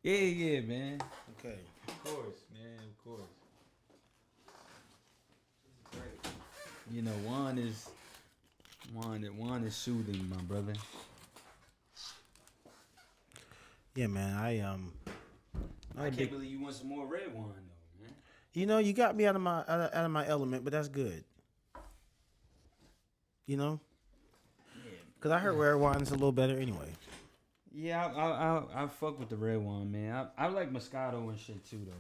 Yeah, man. Okay. Of course, man. Of course. You know, Juan is soothing, my brother. Yeah, man. I can't believe you want some more red wine, though, man. You got me out of my element, but that's good. Because I heard red wine's a little better anyway. Yeah, I fuck with the red wine, man. I like Moscato and shit too, though.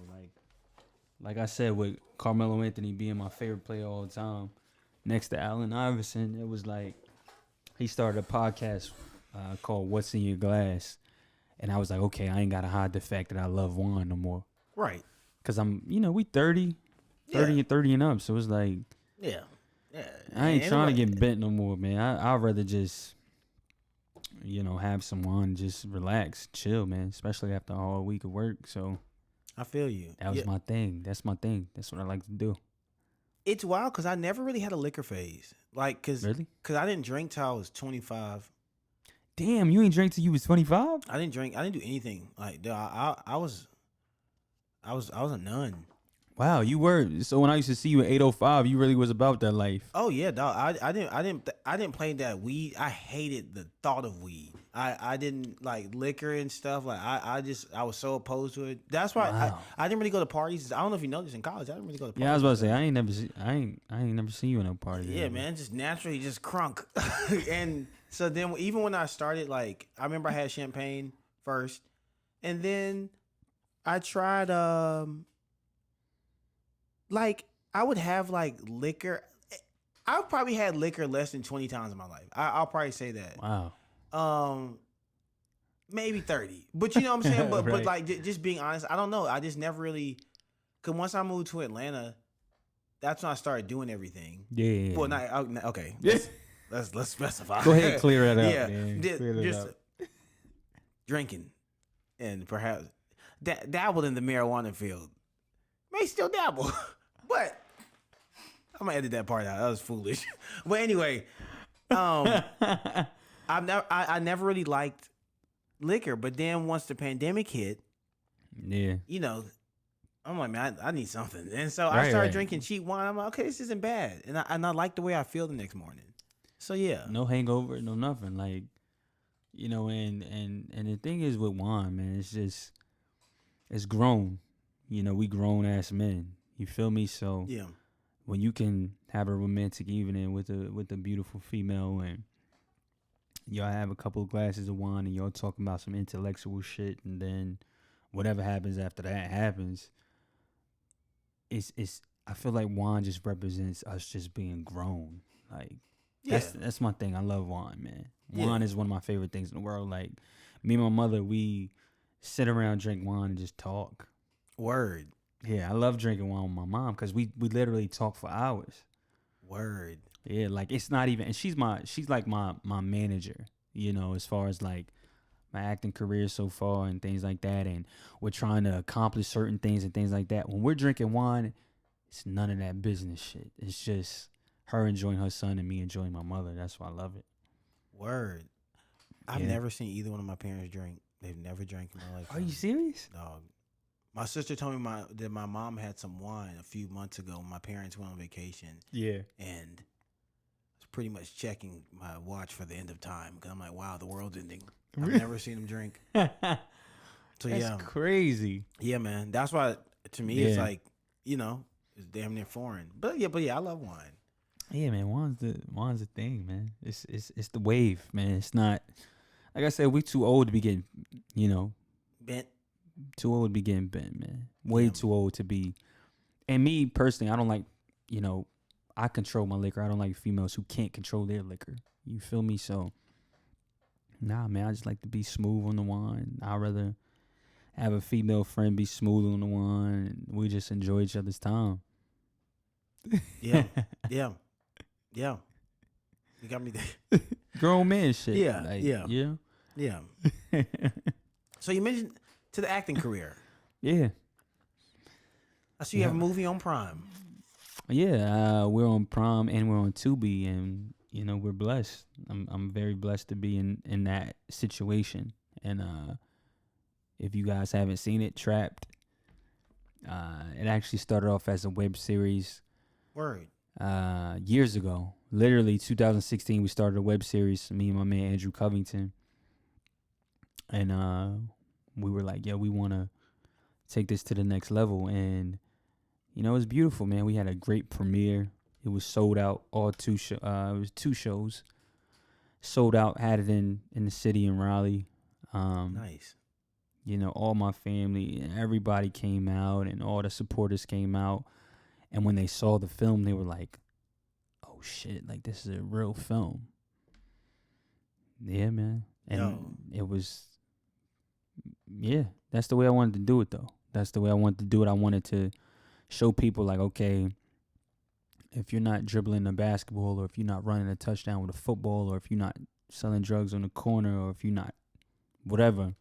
Like I said, with Carmelo Anthony being my favorite player all the time, next to Allen Iverson, it was like he started a podcast called "What's in Your Glass," and I was like, okay, I ain't gotta hide the fact that I love wine no more. Right. Cause we 30 and 30 and up, so it's like, yeah. I ain't trying to get bent no more, man. I'd rather just, have some wine, just relax, chill, man. Especially after a whole week of work. So I feel you. that was my thing. That's my thing. That's what I like to do. It's wild because I never really had a liquor phase. Like, Really? Cause I didn't drink till I was 25. Damn, you ain't drink till you was 25? I didn't drink. I didn't do anything. Like, I was a nun. Wow, you were. So when I used to see you at 805, you really was about that life. Oh yeah, dog. I didn't play that weed. I hated the thought of weed. I didn't like liquor and stuff. Like I was so opposed to it. That's why I didn't really go to parties. I don't know if you know this in college. I didn't really go to parties. Yeah, I was about to say I ain't never seen you in a party. Yeah, man, just naturally just crunk. And so then even when I started, like I remember I had champagne first, and then I tried like I would have like liquor. I've probably had liquor less than 20 times in my life. I'll probably say that. Wow. Maybe 30. But you know what I'm saying? But Right. but like just being honest, I don't know. I just never really. Cause once I moved to Atlanta, that's when I started doing everything. Yeah. Well, not okay. Let's specify. Go ahead, clear that up. Yeah, man. Clear that just up. drinking, and perhaps dabbled in the marijuana field. May still dabble, but I'm gonna edit that part out. That was foolish. But anyway, I never really liked liquor, but then once the pandemic hit, Yeah. I'm like, man, I need something, and so I started drinking cheap wine. I'm like, okay, this isn't bad, and I like the way I feel the next morning. So yeah, No hangover, no nothing. Like, and the thing is with wine, man, it's grown. We grown ass men. You feel me? So yeah, when you can have a romantic evening with a beautiful female and y'all have a couple of glasses of wine and y'all talking about some intellectual shit, and then whatever happens after that happens. It's I feel like wine just represents us just being grown. Like that's my thing. I love wine, man. Wine is one of my favorite things in the world. Like me and my mother, we sit around, drink wine, and just talk. Word. Yeah, I love drinking wine with my mom because we literally talk for hours. Word. Yeah, like it's not even, and she's like my manager, as far as like my acting career so far and things like that, and we're trying to accomplish certain things and things like that. When we're drinking wine, it's none of that business shit. It's just her enjoying her son and me enjoying my mother. That's why I love it. Word. I've never seen either one of my parents drink. They've never drank in my life. Are you serious? Dog. My sister told me that my mom had some wine a few months ago when my parents went on vacation. Yeah. And I was pretty much checking my watch for the end of time because I'm like, wow, the world's ending. I've never seen them drink. So That's crazy. Yeah, man. That's why to me it's like, it's damn near foreign. But yeah, I love wine. Yeah, man. Wine's the thing, man. It's the wave, man. It's not, like I said, we too old to be getting, Bent. Too old to be getting bent, man. Way too old to be. And me personally, I don't like, I control my liquor. I don't like females who can't control their liquor. You feel me? So, nah, man, I just like to be smooth on the wine. I'd rather have a female friend be smooth on the wine, and we just enjoy each other's time. Yeah. You got me there. Grown man shit. Yeah, like, yeah. So you mentioned to the acting career. Yeah. I see you have a movie on Prime. Yeah, we're on Prime and we're on Tubi, and we're blessed. I'm very blessed to be in that situation, and If you guys haven't seen it, Trapped. It actually started off as a web series. Word. Years ago. Literally 2016, we started a web series, me and my man Andrew Covington. And we were like, we want to take this to the next level. And, it was beautiful, man. We had a great premiere. It was sold out, it was 2 shows. Sold out, had it in the city in Raleigh. Nice. All my family and everybody came out, and all the supporters came out. And when they saw the film, they were like, oh shit, like this is a real film. Yeah, man. And it was, that's the way I wanted to do it, though. That's the way I wanted to do it. I wanted to show people, like, okay, if you're not dribbling a basketball, or if you're not running a touchdown with a football, or if you're not selling drugs on the corner, or if you're not whatever,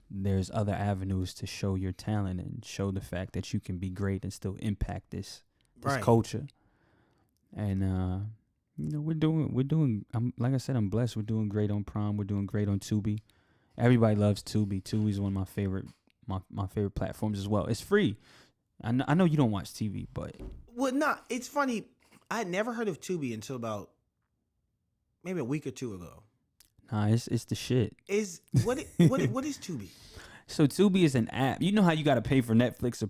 there's other avenues to show your talent and show the fact that you can be great and still impact this culture. And we're doing. Like I said, I'm blessed. We're doing great on Prime. We're doing great on Tubi. Everybody loves Tubi. Tubi is one of my favorite platforms as well. It's free. I know you don't watch TV, but It's funny. I had never heard of Tubi until about maybe a week or 2 ago. Nah, it's the shit. What is Tubi? So Tubi is an app. You know how you got to pay for Netflix or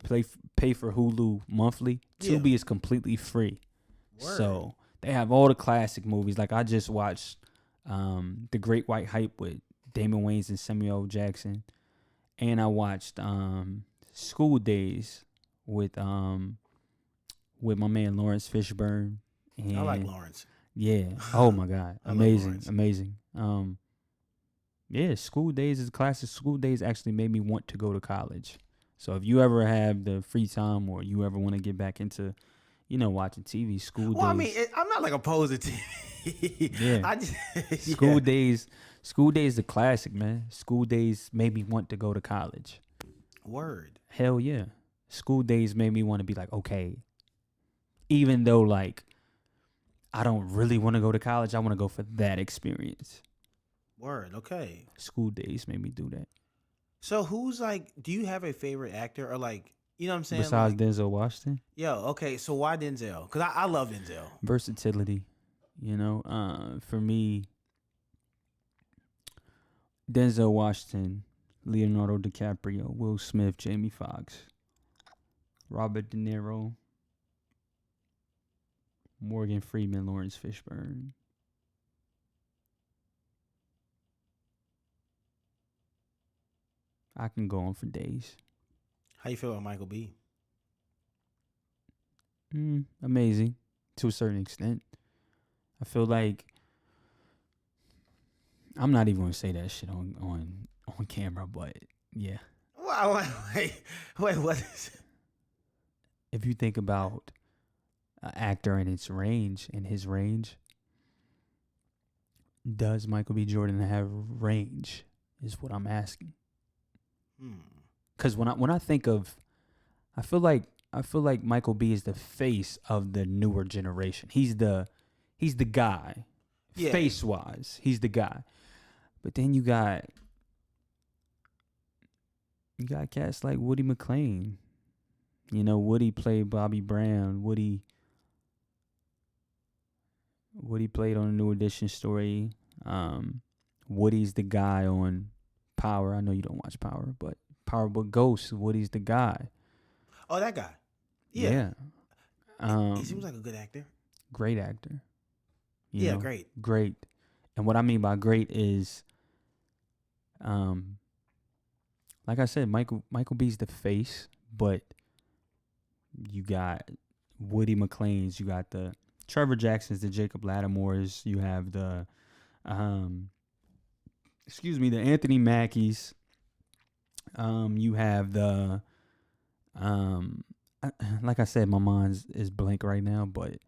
pay for Hulu monthly? Yeah. Tubi is completely free. Word. So they have all the classic movies. Like I just watched The Great White Hype with Damon Wayans and Samuel L. Jackson, and I watched School Days with my man Lawrence Fishburne. And I like Lawrence. Yeah. Oh my God. Amazing. School Days is classic. School Days actually made me want to go to college. So if you ever have the free time, or you ever want to get back into, watching TV, School Days. I mean, I'm not like opposed to TV. Yeah. School Days. School Days is a classic, man. School Days made me want to go to college. Word. Hell yeah. School Days made me want to be like, okay, even though like I don't really want to go to college, I want to go for that experience. Word. Okay. School Days made me do that. So who's like, do you have a favorite actor, or like, you know what I'm saying? Besides Denzel Washington? Okay. So why Denzel? Because I love Denzel. Versatility. For me, Denzel Washington, Leonardo DiCaprio, Will Smith, Jamie Foxx, Robert De Niro, Morgan Freeman, Lawrence Fishburne. I can go on for days. How you feel about Michael B? Amazing, to a certain extent. I feel like I'm not even gonna say that shit on camera, but yeah. Wait, what is it? If you think about an actor and his range, does Michael B. Jordan have range? Is what I'm asking. Because when I think of, I feel like Michael B. is the face of the newer generation. He's the guy, face wise. He's the guy. But then you got cats like Woody McClain. Woody played Bobby Brown. Woody played on a New Edition story. Woody's the guy on Power. I know you don't watch Power, but Power but Ghost, Woody's the guy. Oh, that guy. Yeah. He seems like a good actor. Great actor. Great. And what I mean by great is, like I said, Michael B's the face, but you got Woody McClain's, you got the Trevor Jackson's, the Jacob Lattimore's, you have the the Anthony Mackies. You have the like I said, my mind is blank right now, but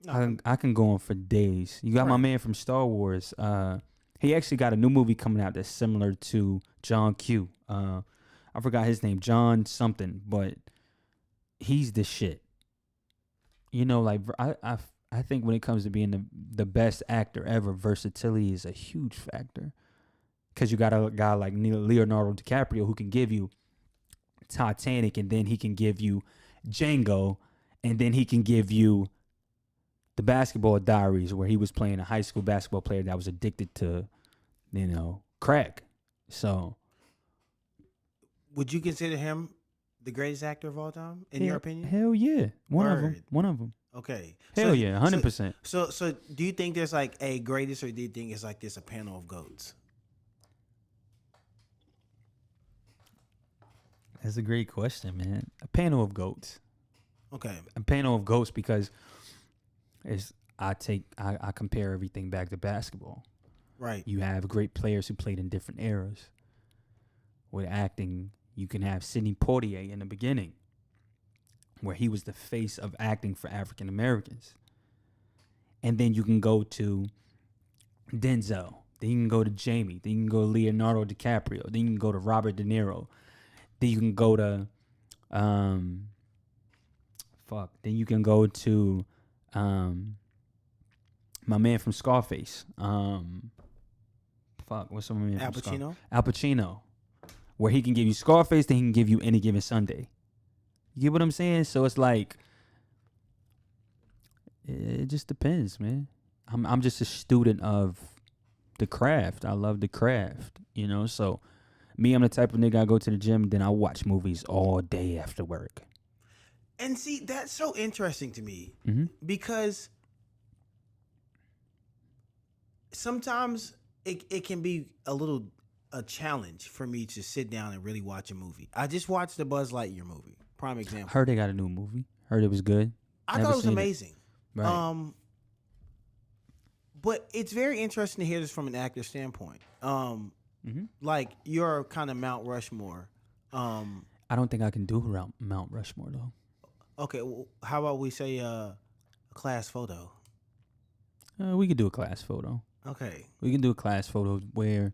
I can go on for days. You got my man from Star Wars. He actually got a new movie coming out that's similar to John Q. I forgot his name, John something, but he's the shit. I think when it comes to being the best actor ever, versatility is a huge factor. because you got a guy like Leonardo DiCaprio who can give you Titanic, and then he can give you Django, and then he can give you the Basketball Diaries, where he was playing a high school basketball player that was addicted to, crack. So, would you consider him the greatest actor of all time, in your opinion? Hell yeah, one of them. Okay. Hell yeah, 100%. So do you think there's like a greatest, or do you think it's like this a panel of GOATs? That's a great question, man. A panel of GOATs. Okay. A panel of GOATs because I compare everything back to basketball. Right. You have great players who played in different eras. With acting, you can have Sidney Poitier in the beginning, where he was the face of acting for African Americans. And then you can go to Denzel. Then you can go to Jamie. Then you can go to Leonardo DiCaprio. Then you can go to Robert De Niro. Then you can go to Then you can go to my man from Scarface. What's my man? Al Pacino. Al Pacino, where he can give you Scarface, then he can give you Any Given Sunday. You get what I'm saying? So it's like, it just depends, man. I'm just a student of the craft. I love the craft, So me, I'm the type of nigga, I go to the gym, then I watch movies all day after work. And see, that's so interesting to me, because sometimes it can be a challenge for me to sit down and really watch a movie. I just watched the Buzz Lightyear movie. Prime example. Heard they got a new movie. Heard it was good. I thought it was amazing. Right. But it's very interesting to hear this from an actor standpoint. Like your kind of Mount Rushmore. I don't think I can do Mount Rushmore though. Okay, well, how about we say a class photo? We could do a class photo. Okay. We can do a class photo where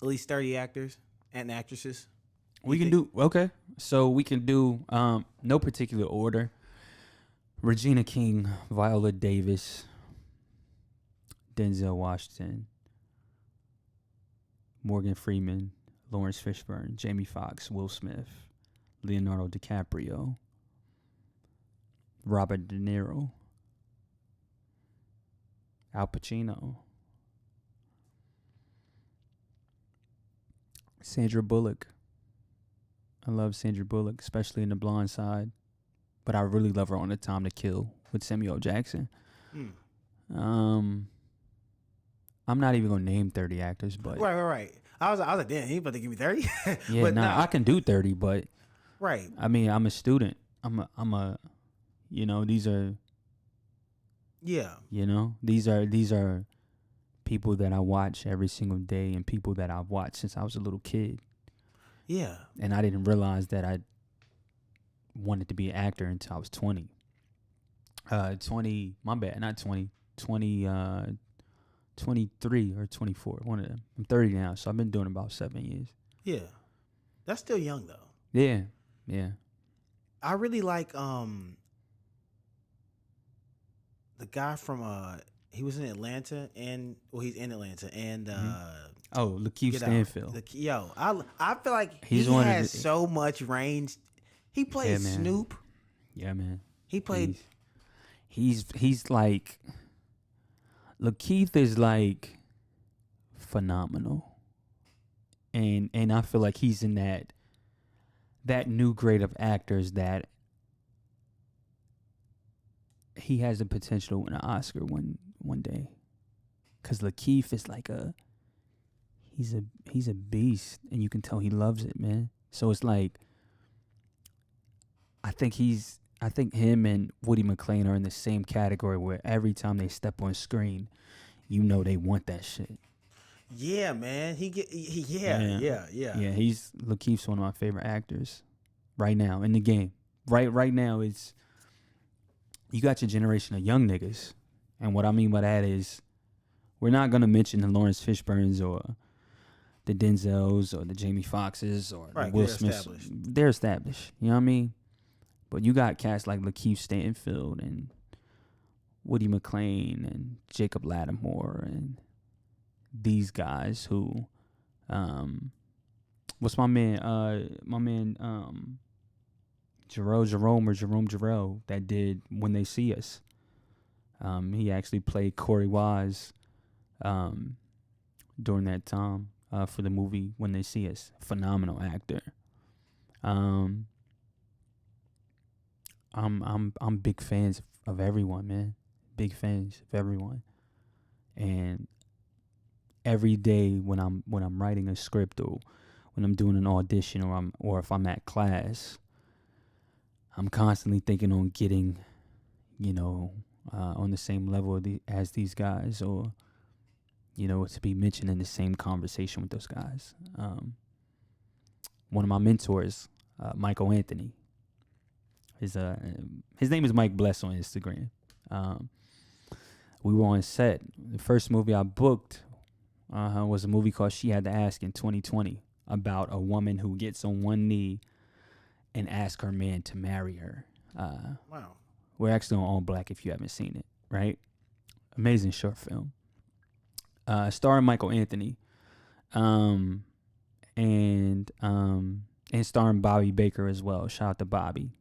at least 30 actors and actresses. We can do, okay. So we can do no particular order. Regina King, Viola Davis, Denzel Washington, Morgan Freeman, Lawrence Fishburne, Jamie Foxx, Will Smith, Leonardo DiCaprio, Robert De Niro, Al Pacino, Sandra Bullock. I love Sandra Bullock, especially in The Blonde Side. But I really love her on The Time to Kill with Samuel Jackson. I'm not even gonna name 30 actors, but right. I was like, damn, he about to give me 30. Yeah, but I can do 30, but right. I mean, I'm a student. I'm a, these are. Yeah. These are people that I watch every single day, and people that I've watched since I was a little kid. Yeah. And I didn't realize that I wanted to be an actor until I was 20. 20, my bad, not 20, 23 or 24, one of them. I'm 30 now, so I've been doing about 7 years. Yeah. That's still young, though. Yeah. I really like the guy from he was in Atlanta, and he's in Atlanta, and Lakeith Stanfield. I feel like he has so much range. He played Snoop. Yeah, man. He played. He's like, Lakeith is like phenomenal, and I feel like he's in that new grade of actors that he has the potential to win an Oscar one day, because Lakeith is like he's a beast, and you can tell he loves it, man. So it's like, I think him and Woody McClain are in the same category, where every time they step on screen, they want that shit. Yeah, man. Yeah. Lakeith's one of my favorite actors right now in the game. Right now, you got your generation of young niggas, and what I mean by that is, we're not gonna mention the Lawrence Fishburnes or the Denzels or the Jamie Foxxes or the Will Smiths. They're established. You know what I mean? But you got cats like Lakeith Stanfield and Woody McClain and Jacob Lattimore and these guys who, what's my man, Jerome that did When They See Us. He actually played Corey Wise, during that time, for the movie When They See Us. Phenomenal actor. I'm big fans of everyone, man. Big fans of everyone. And every day when I'm writing a script or when I'm doing an audition or if I'm at class, I'm constantly thinking on getting, on the same level as these guys, or to be mentioned in the same conversation with those guys. One of my mentors, Michael Anthony. His name is Mike Bless on Instagram. We were on set. The first movie I booked was a movie called She Had to Ask in 2020 about a woman who gets on one knee and asks her man to marry her. Wow. We're actually on All Black if you haven't seen it, right? Amazing short film. Starring Michael Anthony. And starring Bobby Baker as well. Shout out to Bobby.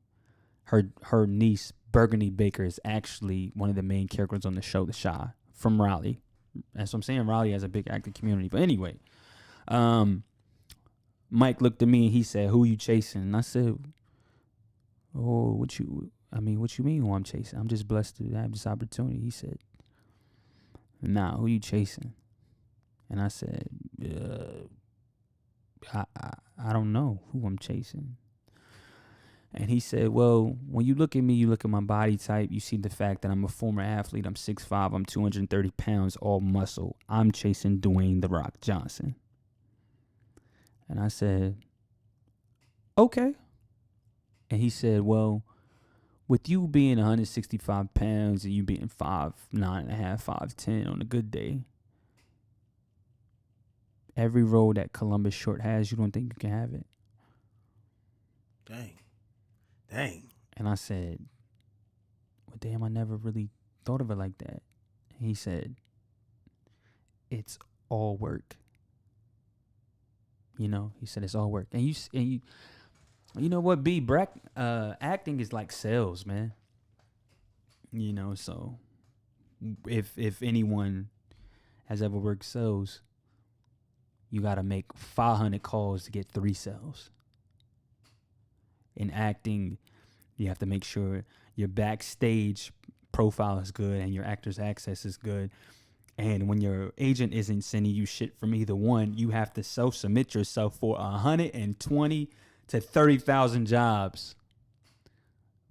Her niece, Burgundy Baker, is actually one of the main characters on the show, The Chi, from Raleigh. That's what I'm saying. Raleigh has a big acting community. But anyway, Mike looked at me and he said, "Who you chasing?" And I said, "Oh, what you mean who I'm chasing? I'm just blessed to have this opportunity." He said, "Nah, who you chasing?" And I said, I don't know who I'm chasing. And he said, "Well, when you look at me, you look at my body type, you see the fact that I'm a former athlete. I'm 6'5", I'm 230 pounds, all muscle. I'm chasing Dwayne The Rock Johnson." And I said, "Okay." And he said, "Well, with you being 165 pounds and you being 5'9.5", 5'10" on a good day, every role that Columbus Short has, you don't think you can have it?" Dang. And I said, "Well, damn, I never really thought of it like that." And he said, "It's all work." He said it's all work. And you know what, B, acting is like sales, man. So if anyone has ever worked sales, you got to make 500 calls to get 3 sales. In acting, you have to make sure your backstage profile is good and your actor's access is good. And when your agent isn't sending you shit from either one, you have to self-submit yourself for 120 to 30,000 jobs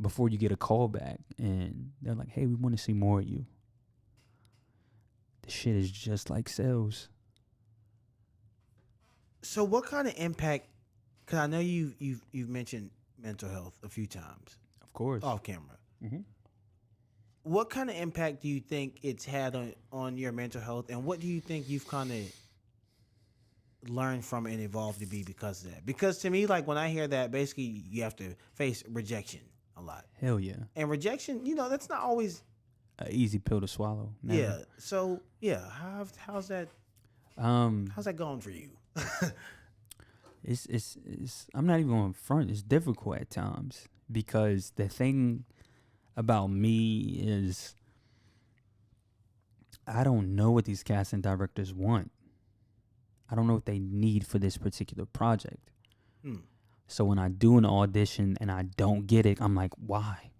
before you get a call back. And they're like, "Hey, we want to see more of you." The shit is just like sales. So what kind of impact, because I know you've mentioned mental health a few times. Of course. Off camera. Mm-hmm. What kind of impact do you think it's had on your mental health, and what do you think you've kind of learned from and evolved to be because of that? Because to me, like when I hear that, basically you have to face rejection a lot. Hell yeah. And rejection, that's not always an easy pill to swallow. Never. Yeah. So yeah, how's that going for you? It's I'm not even going front. It's difficult at times because the thing about me is I don't know what these casting directors want. I don't know what they need for this particular project. So when I do an audition and I don't get it, I'm like, why?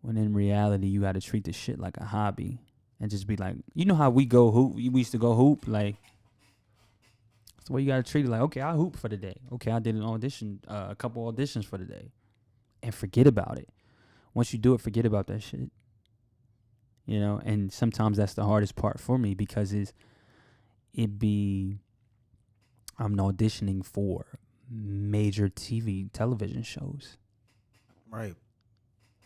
When in reality, you got to treat this shit like a hobby and just be like, how we go hoop? We used to go hoop, like. That's the way you got to treat it. Like, okay, I hoop for the day. Okay, I did an audition, a couple auditions for the day. And forget about it. Once you do it, forget about that shit. And sometimes that's the hardest part for me because I'm auditioning for major television shows. Right.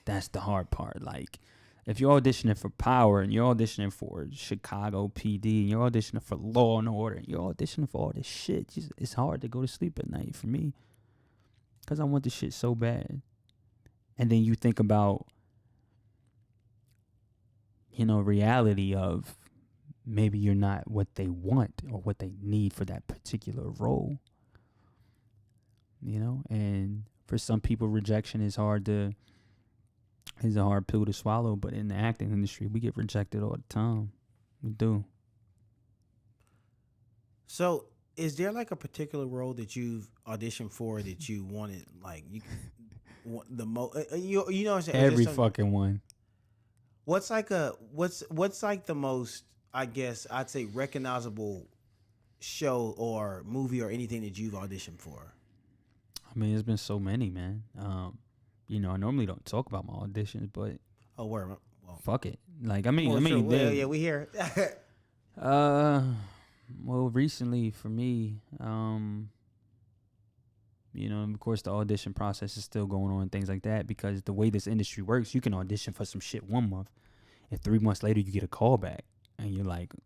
That's the hard part. Like, if you're auditioning for Power and you're auditioning for Chicago PD and you're auditioning for Law and Order and you're auditioning for all this shit, it's hard to go to sleep at night for me because I want this shit so bad. And then you think about, reality of maybe you're not what they want or what they need for that particular role. You know, and for some people, rejection is a hard pill to swallow. But in the acting industry, we get rejected all the time. We do. So, is there like a particular role that you've auditioned for that you wanted, like the most? You know what I'm saying? Every fucking one. What's like the most, I guess I'd say, recognizable show or movie or anything that you've auditioned for? I mean, there's been so many, man. You know, I normally don't talk about my auditions, but Oh, where? Well, fuck it. Like, sure. they, Yeah, we here. well, recently for me, you know, of course the audition process is still going on and things like that, because the way this industry works, you can audition for some shit 1 month, and 3 months later you get a call back, and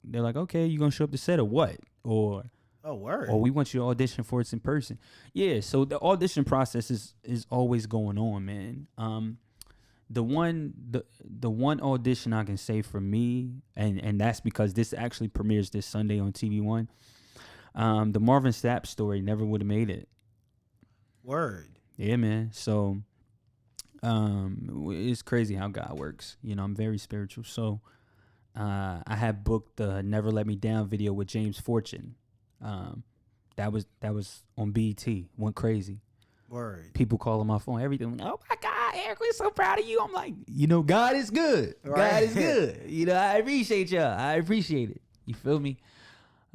they're like, okay, you gonna show up to set or what? Or Oh, word. we want you to audition for it in person. Yeah, so the audition process is always going on, man. The one audition I can say for me, and that's because this actually premieres this Sunday on TV One. The Marvin Sapp story never would have made it. Word. Yeah, man. So, it's crazy how God works. You know, I'm very spiritual. So, I had booked the "Never Let Me Down" video with James Fortune. That was on BET. Went crazy. Word. People calling my phone, everything. Oh my God, Errick, we're so proud of you. I'm like, you know, God is good. Right. God is good. You know, I appreciate y'all. I appreciate it. You feel me?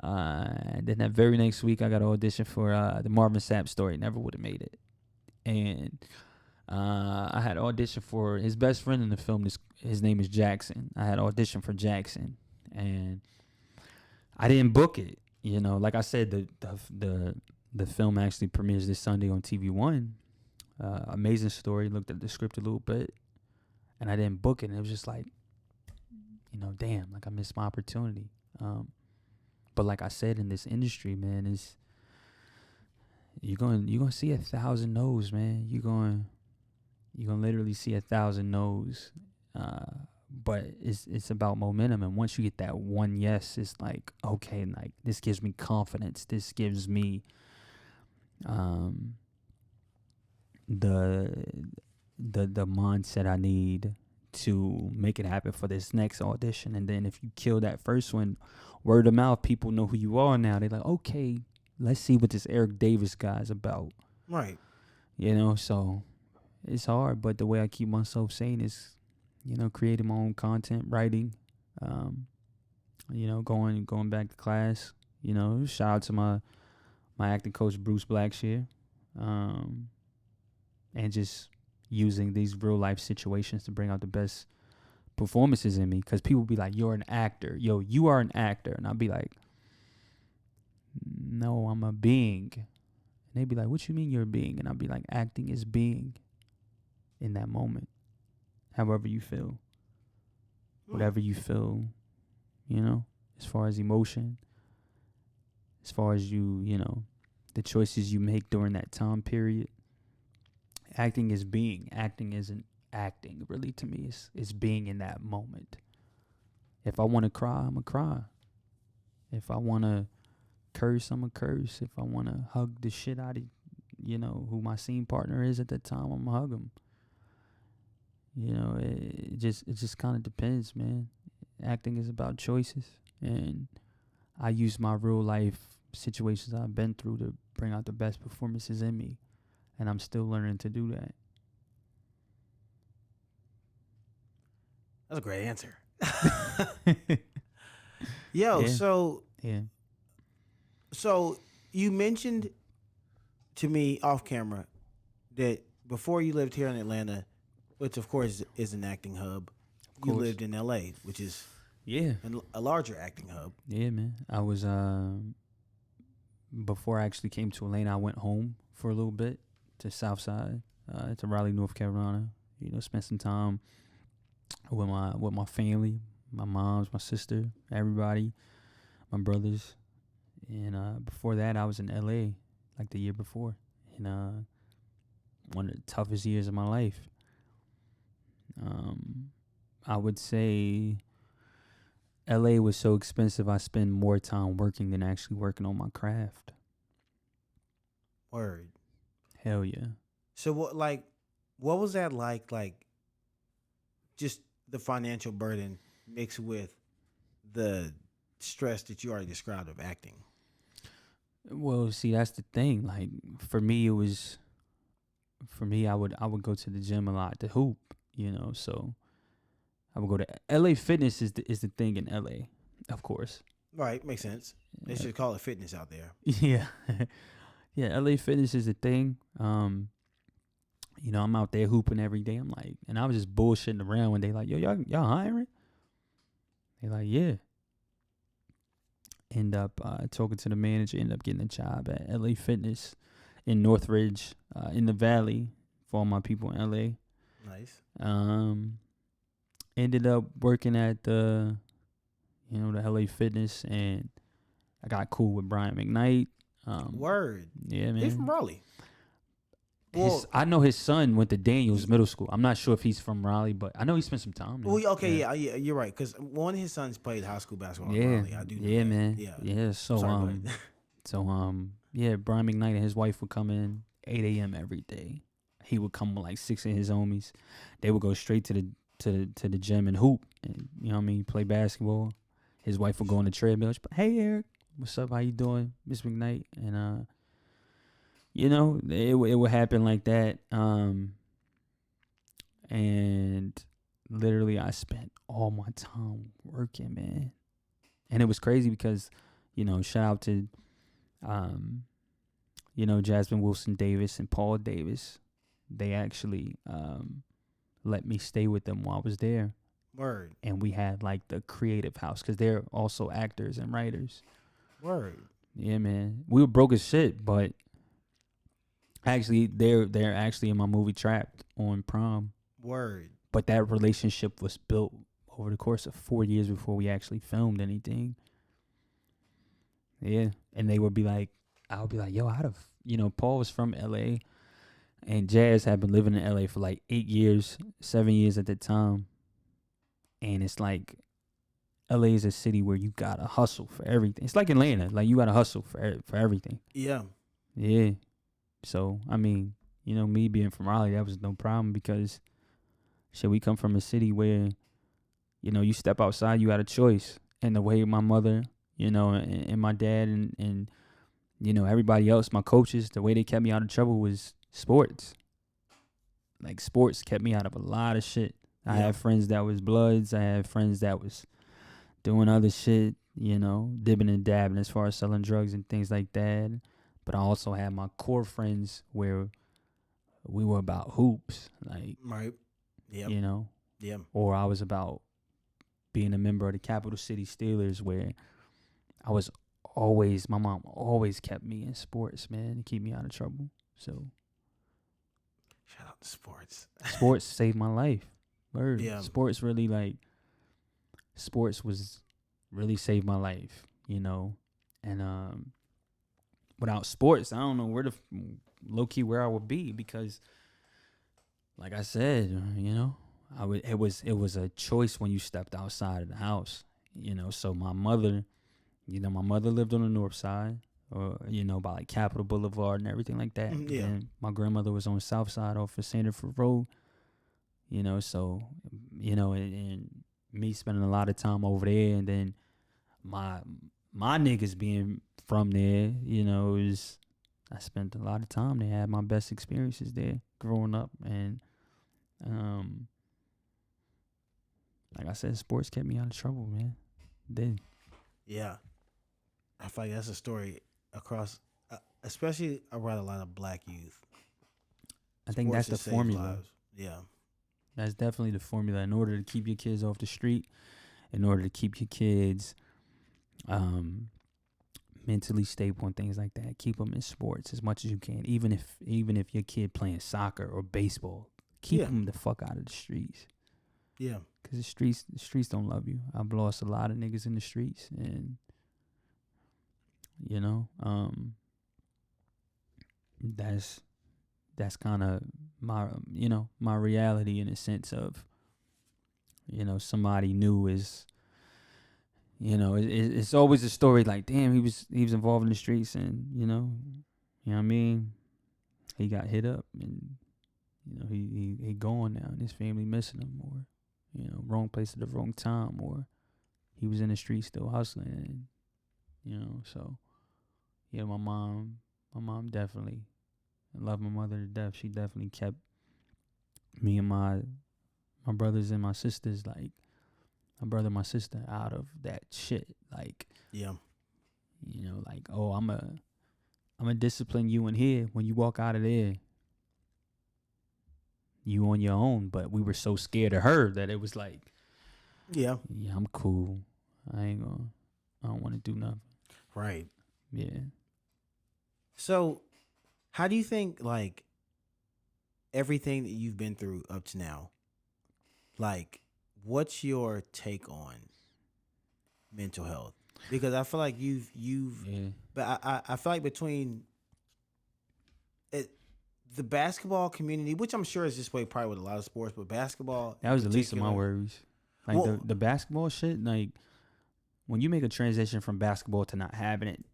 And then that very next week, I got an audition for the Marvin Sapp story. Never would have made it. And I had an audition for his best friend in the film. His name is Jackson. I had an audition for Jackson, and I didn't book it. You know, like I said, the film actually premieres this Sunday on TV One. Amazing story. Looked at the script a little bit, and I didn't book it. And it was just like, you know, damn, like I missed my opportunity. But like I said, in this industry, man, you're gonna see 1,000 no's, man. You're gonna literally see 1,000 no's. But it's about momentum, and once you get that one yes, it's like, okay, like this gives me confidence. This gives me the mindset I need to make it happen for this next audition. And then if you kill that first one, word of mouth, people know who you are now. They're like, okay, let's see what this Errick Davis guy's about. Right. You know, so it's hard, but the way I keep myself sane is, you know, creating my own content, writing, you know, going back to class. You know, shout out to my acting coach, Bruce Blackshear, and just using these real life situations to bring out the best performances in me. Because people be like, you're an actor. Yo, you are an actor. And I'll be like, no, I'm a being. And they be like, what you mean you're a being? And I'll be like, acting is being in that moment. However you feel. Whatever you feel, you know, as far as emotion, as far as you know, the choices you make during that time period. Acting is being. Acting isn't acting, really, to me. It's being in that moment. If I want to cry, I'm going to cry. If I want to curse, I'm going to curse. If I want to hug the shit out of, you know, who my scene partner is at that time, I'm going to hug him. You know, it just kind of depends, man. Acting is about choices. And I use my real life situations I've been through to bring out the best performances in me. And I'm still learning to do that. That's a great answer. Yo, yeah. So you mentioned to me off camera that before you lived here in Atlanta, which of course is an acting hub, you lived in LA, which is a larger acting hub. Yeah, man. I was before I actually came to Atlanta, I went home for a little bit to Southside, to Raleigh, North Carolina. You know, spent some time with my family, my moms, my sister, everybody, my brothers. And before that, I was in LA like the year before, and one of the toughest years of my life. I would say LA was so expensive. I spend more time working than actually working on my craft. Word. Hell yeah. So what was that like? Like, just the financial burden mixed with the stress that you already described of acting. Well, see, that's the thing. Like for me, it was. For me, I would go to the gym a lot to hoop. So I would go to LA Fitness is the thing in LA, of course. Right, makes sense. They should call it fitness out there. Yeah. Yeah, LA Fitness is the thing. I'm out there hooping every day. I'm like, and I was just bullshitting around when they like, yo, y'all hiring? They like, yeah. End up talking to the manager, end up getting a job at LA Fitness in Northridge, in the Valley, for all my people in LA. Nice. Ended up working at the LA Fitness, and I got cool with Brian McKnight. Word. Yeah, man. He's from Raleigh. I know his son went to Daniels Middle School. I'm not sure if he's from Raleigh, but I know he spent some time there. Well, okay, yeah, you're right. Because one of his sons played high school basketball in Raleigh. I do know yeah, that. man. Yeah. So Sorry, Brian McKnight and his wife would come in 8 a.m. every day. He would come with like 6 of his homies. They would go straight to the gym and hoop, and play basketball. His wife would go on the treadmill. She'd be, hey, Eric, what's up? How you doing, Miss McKnight? And it would happen like that. And literally I spent all my time working, man. And it was crazy because, shout out to, Jasmine Wilson Davis and Paul Davis. They actually let me stay with them while I was there. Word. And we had like the creative house because they're also actors and writers. Word. Yeah, man. We were broke as shit, but actually they're actually in my movie Trapped on Prom. Word. But that relationship was built over the course of 4 years before we actually filmed anything. Yeah. And they would be like, I would be like, yo, Paul was from LA and Jazz had been living in LA for like 7 years at the time. And it's like, LA is a city where you gotta hustle for everything. It's like Atlanta. Like you gotta hustle for everything. Yeah. Yeah. So, me being from Raleigh, that was no problem because we come from a city where, you step outside, you got a choice. And the way my mother, and my dad and everybody else, my coaches, the way they kept me out of trouble was sports. Like sports kept me out of a lot of shit. I had friends that was Bloods. I had friends that was doing other shit, dibbing and dabbing as far as selling drugs and things like that. But I also had my core friends where we were about hoops, like, right. Yeah. Yeah. Or I was about being a member of the Capital City Steelers, where my mom always kept me in sports, man, to keep me out of trouble. So shout out to sports. Sports saved my life. Word. Yeah. Sports was really saved my life, and without sports, I don't know where I would be, because like I said, it was a choice when you stepped outside of the house, so my mother lived on the north side, or, by like Capitol Boulevard and everything like that. Yeah. And my grandmother was on the south side off of Sanderford Road, so, and me spending a lot of time over there, and then my niggas being from there, I spent a lot of time there. I had my best experiences there growing up, and like I said, sports kept me out of trouble, man. It did. Yeah. I feel like that's a story across, especially around a lot of black youth. I think that's the formula. Lives. Yeah. That's definitely the formula. In order to keep your kids off the street, in order to keep your kids mentally stable and things like that, keep them in sports as much as you can. Even if your kid playing soccer or baseball, keep them the fuck out of the streets. Yeah. Because the streets don't love you. I've lost a lot of niggas in the streets, and that's kind of my reality, in a sense of, somebody new is It's always a story like, damn, he was involved in the streets, and you know what I mean. He got hit up, and he gone now, and his family missing him, or wrong place at the wrong time, or he was in the streets still hustling, and so yeah, my mom definitely, I love my mother to death. She definitely kept me and my brothers and my sisters, like my brother and my sister, out of that shit. Like, Yeah. like, oh, I'm a discipline you in here. When you walk out of there, you on your own. But we were so scared of her that it was like, Yeah. yeah, I'm cool. I don't want to do nothing. Right. Yeah. So, how do you think, like, everything that you've been through up to now, like, what's your take on mental health? Because I feel like you've Yeah. but I feel like between it, the basketball community, which I'm sure is this way probably with a lot of sports, but basketball That was the least of my worries. Like, Well- the basketball shit, like, when you make a transition from basketball to not having it,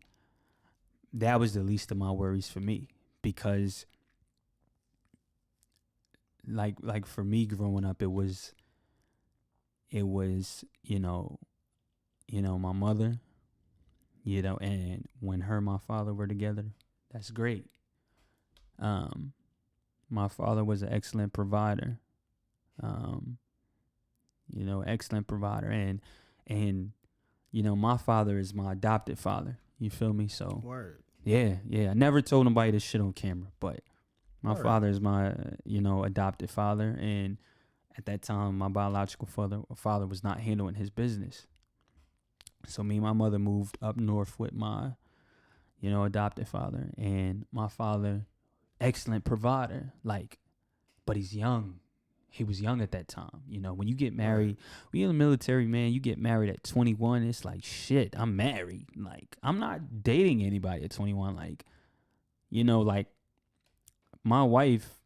that was the least of my worries for me. Because like for me growing up, it was my mother, and when her and my father were together, that's great. My father was an excellent provider. Excellent provider, and my father is my adopted father. You feel me? So Word. yeah. I never told nobody this shit on camera, but my Word. father is my adopted father, and at that time my biological father was not handling his business. So me and my mother moved up north with my adopted father, and my father, excellent provider, like, but he's young. He was young at that time. When you get married, when you're in the military, man, you get married at 21. It's like, shit, I'm married. Like, I'm not dating anybody at 21. Like, like my wife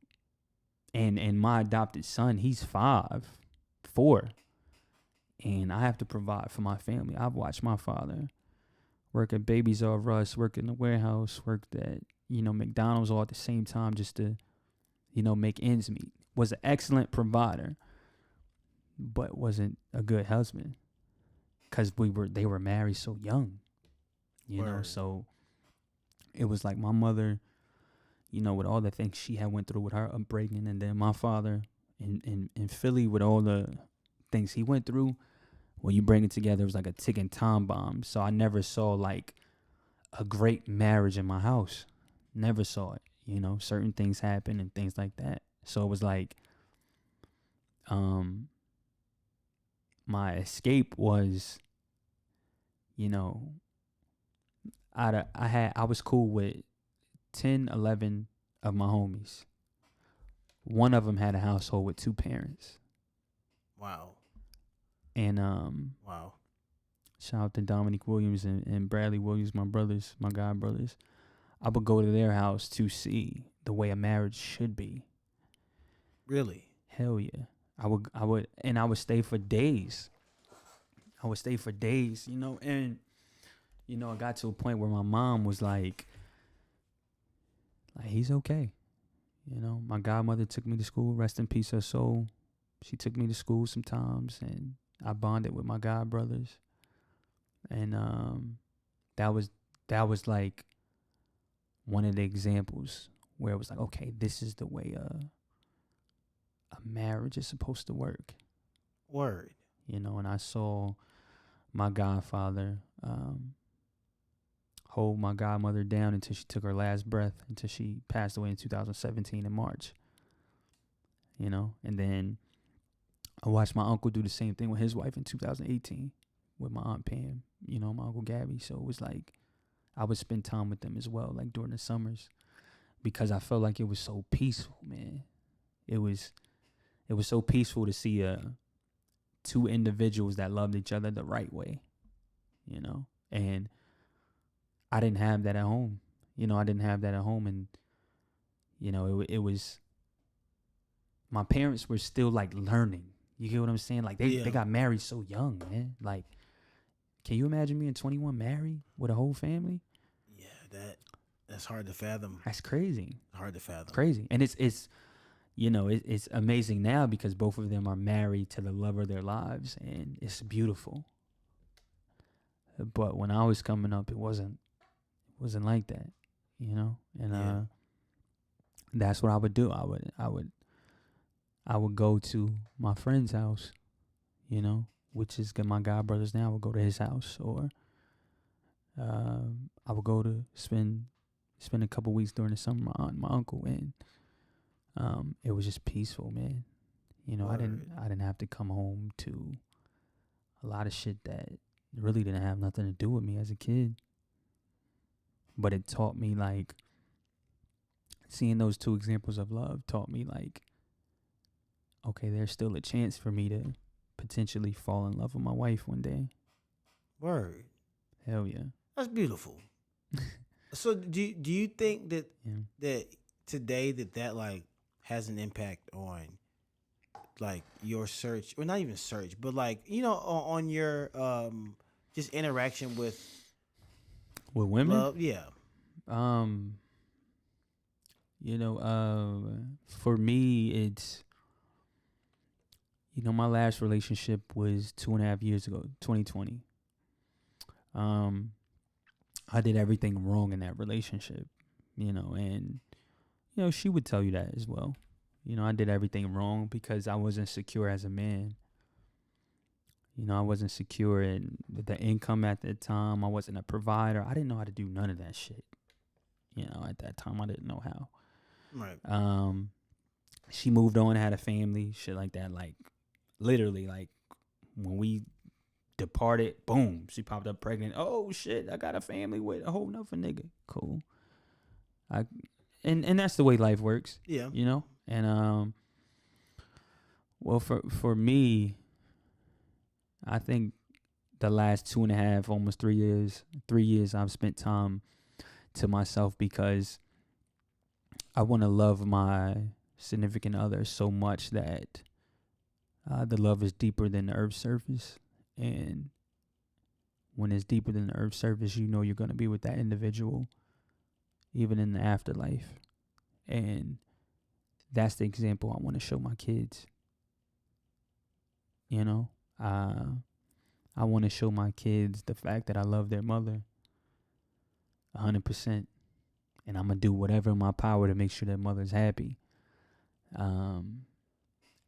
and my adopted son, he's 4, and I have to provide for my family. I've watched my father work at Babies R Us, work in the warehouse, worked at McDonald's all at the same time just to make ends meet. Was an excellent provider, but wasn't a good husband, because they were married so young, Word. So it was like my mother, with all the things she had went through with her upbringing, and then my father in Philly with all the things he went through. When you bring it together, it was like a ticking time bomb. So I never saw like a great marriage in my house. Never saw it. Certain things happen and things like that. So it was like, my escape was, I was cool with 10, 11 of my homies. One of them had a household with 2 parents. Wow. And Wow. shout out to Dominique Williams and Bradley Williams, my brothers, my god brothers. I would go to their house to see the way a marriage should be. Really? Hell yeah. I would stay for days. And it got to a point where my mom was like he's okay. My godmother took me to school, rest in peace her soul. She took me to school sometimes, and I bonded with my god brothers. And that was like one of the examples where it was like, okay, this is the way a marriage is supposed to work. Word. And I saw my godfather hold my godmother down until she took her last breath, until she passed away in 2017 in March. And then I watched my uncle do the same thing with his wife in 2018 with my Aunt Pam, my Uncle Gabby. So it was like I would spend time with them as well, like during the summers, because I felt like it was so peaceful, man. It was so peaceful to see 2 individuals that loved each other the right way, and I didn't have that at home. And it was, my parents were still like learning. You get what I'm saying? Like they got married so young, man. Like Can you imagine being 21 married with a whole family? Yeah, that's hard to fathom. That's crazy. Hard to fathom. Crazy. And it's you know, it's amazing now because both of them are married to the love of their lives, and it's beautiful. But when I was coming up, it wasn't like that, you know. And Yeah. that's what I would do. I would go to my friend's house, you know, which is my god brothers now. I would go to his house, or I would go to spend a couple weeks during the summer with my aunt and my uncle, and it was just peaceful, man. You know, Word. I didn't have to come home to a lot of shit that really didn't have nothing to do with me as a kid. But it taught me, like, seeing those two examples of love taught me, like, okay, there's still a chance for me to potentially fall in love with my wife one day. Word. Hell yeah. That's beautiful. So do you think that Yeah. that today that like has an impact on like your search, or not even search, but like, you know, on your just interaction with women? love? Yeah. You know, for me, it's, you know, my last relationship was 2.5 years ago, 2020. I did everything wrong in that relationship, you know, and, you know, she would tell you that as well. You know, I did everything wrong because I wasn't secure as a man. You know, I wasn't secure in the income at that time. I wasn't a provider. I didn't know how to do none of that shit. You know, at that time, I didn't know how. Right. She moved on, had a family, shit like that. Like, literally, like, when we departed, boom, she popped up pregnant. Oh shit, I got a family with a whole nother nigga. Cool. And that's the way life works. Yeah. You know? And well, for me, I think the last 2.5, almost 3 years, I've spent time to myself because I want to love my significant other so much that the love is deeper than the earth's surface. And when it's deeper than the earth's surface, you know you're going to be with that individual even in the afterlife. And that's the example I want to show my kids. You know, I want to show my kids the fact that I love their mother 100%. And I'm going to do whatever in my power to make sure their mother's happy.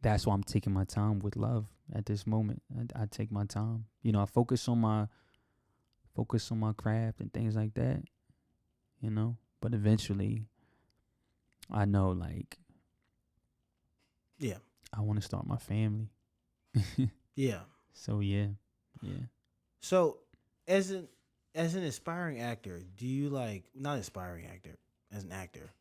That's why I'm taking my time with love at this moment. I take my time. You know, I focus on my craft and things like that, you know. But eventually, I know, like, Yeah. I want to start my family. Yeah. So yeah. So as an aspiring actor, do you like, not aspiring actor, as an actor?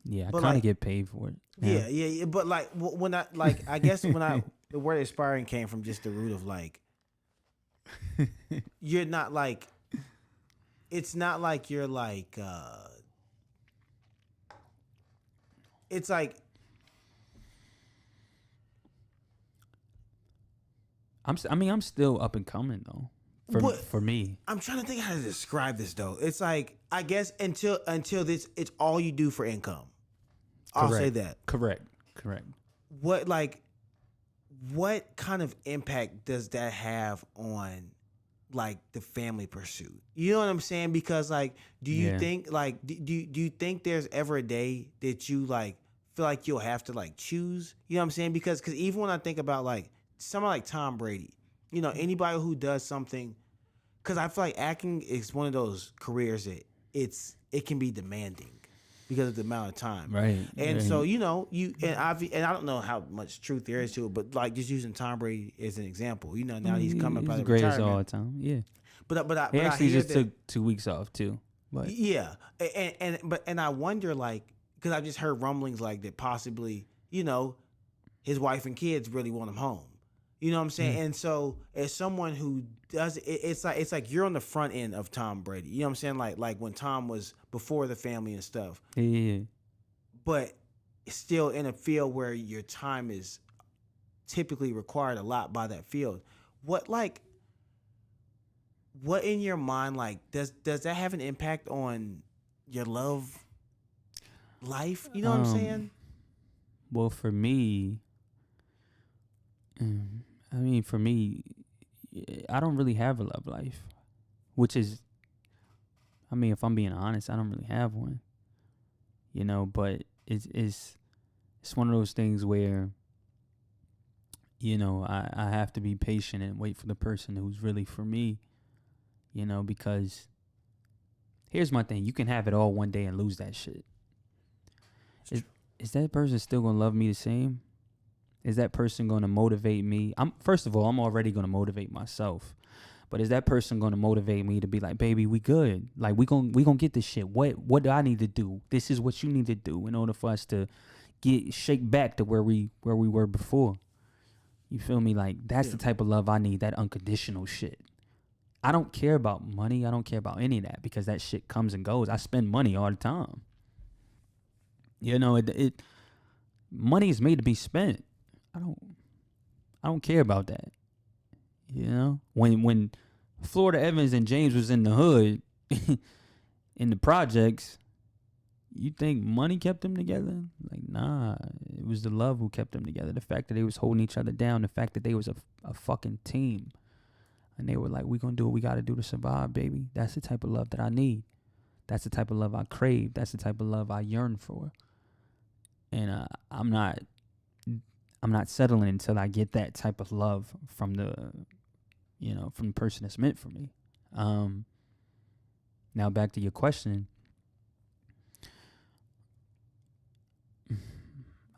Yeah, I But kind of like, get paid for it. Yeah. But like when I like, I guess the word aspiring came from just the root of like, you're not like, it's not like you're like, it's like, I'm still up and coming though. For me, I'm trying to think how to describe this though. It's like, I guess until this, it's all you do for income. I'll say that. Correct. What kind of impact does that have on like the family pursuit? You know what I'm saying? Because like, do you think like, do you think there's ever a day that you like feel like you'll have to like choose? You know what I'm saying? Because even when I think about like someone like Tom Brady, you know, anybody who does something, because I feel like acting is one of those careers that it can be demanding because of the amount of time. Right. And so, you know, and I don't know how much truth there is to it, but like just using Tom Brady as an example, you know, now he's coming up out he's of greatest retirement. all the time. Yeah. But He I actually hear just that, took 2 weeks off too. But yeah, and I wonder, like, because I've just heard rumblings like that possibly, you know, his wife and kids really want him home. You know what I'm saying? And so as someone who does it's like you're on the front end of Tom Brady. You know what I'm saying? Like when Tom was before the family and stuff. yeah. But still in a field where your time is typically required a lot by that field. what in your mind, like, does that have an impact on your love life? You know what I'm saying? Well, for me, I mean, for me, I don't really have a love life, which is, I mean, if I'm being honest, I don't really have one. You know, but it's one of those things where, you know, I have to be patient and wait for the person who's really for me, you know, because here's my thing. You can have it all one day and lose that shit. Is that person still going to love me the same? Is that person going to motivate me? First of all, I'm already going to motivate myself. But is that person going to motivate me to be like, baby, we good. Like, we gonna get this shit. What do I need to do? This is what you need to do in order for us to shake back to where we were before. You feel me? Like, that's the type of love I need, that unconditional shit. I don't care about money. I don't care about any of that because that shit comes and goes. I spend money all the time. You know, money is made to be spent. I don't care about that. You know, when Florida Evans and James was in the hood, in the projects, you think money kept them together? Like, nah, it was the love who kept them together. The fact that they was holding each other down, the fact that they was a fucking team. And they were like, we gonna do what we gotta do to survive, baby. That's the type of love that I need. That's the type of love I crave. That's the type of love I yearn for. And I'm not settling until I get that type of love from the person that's meant for me. Now back to your question.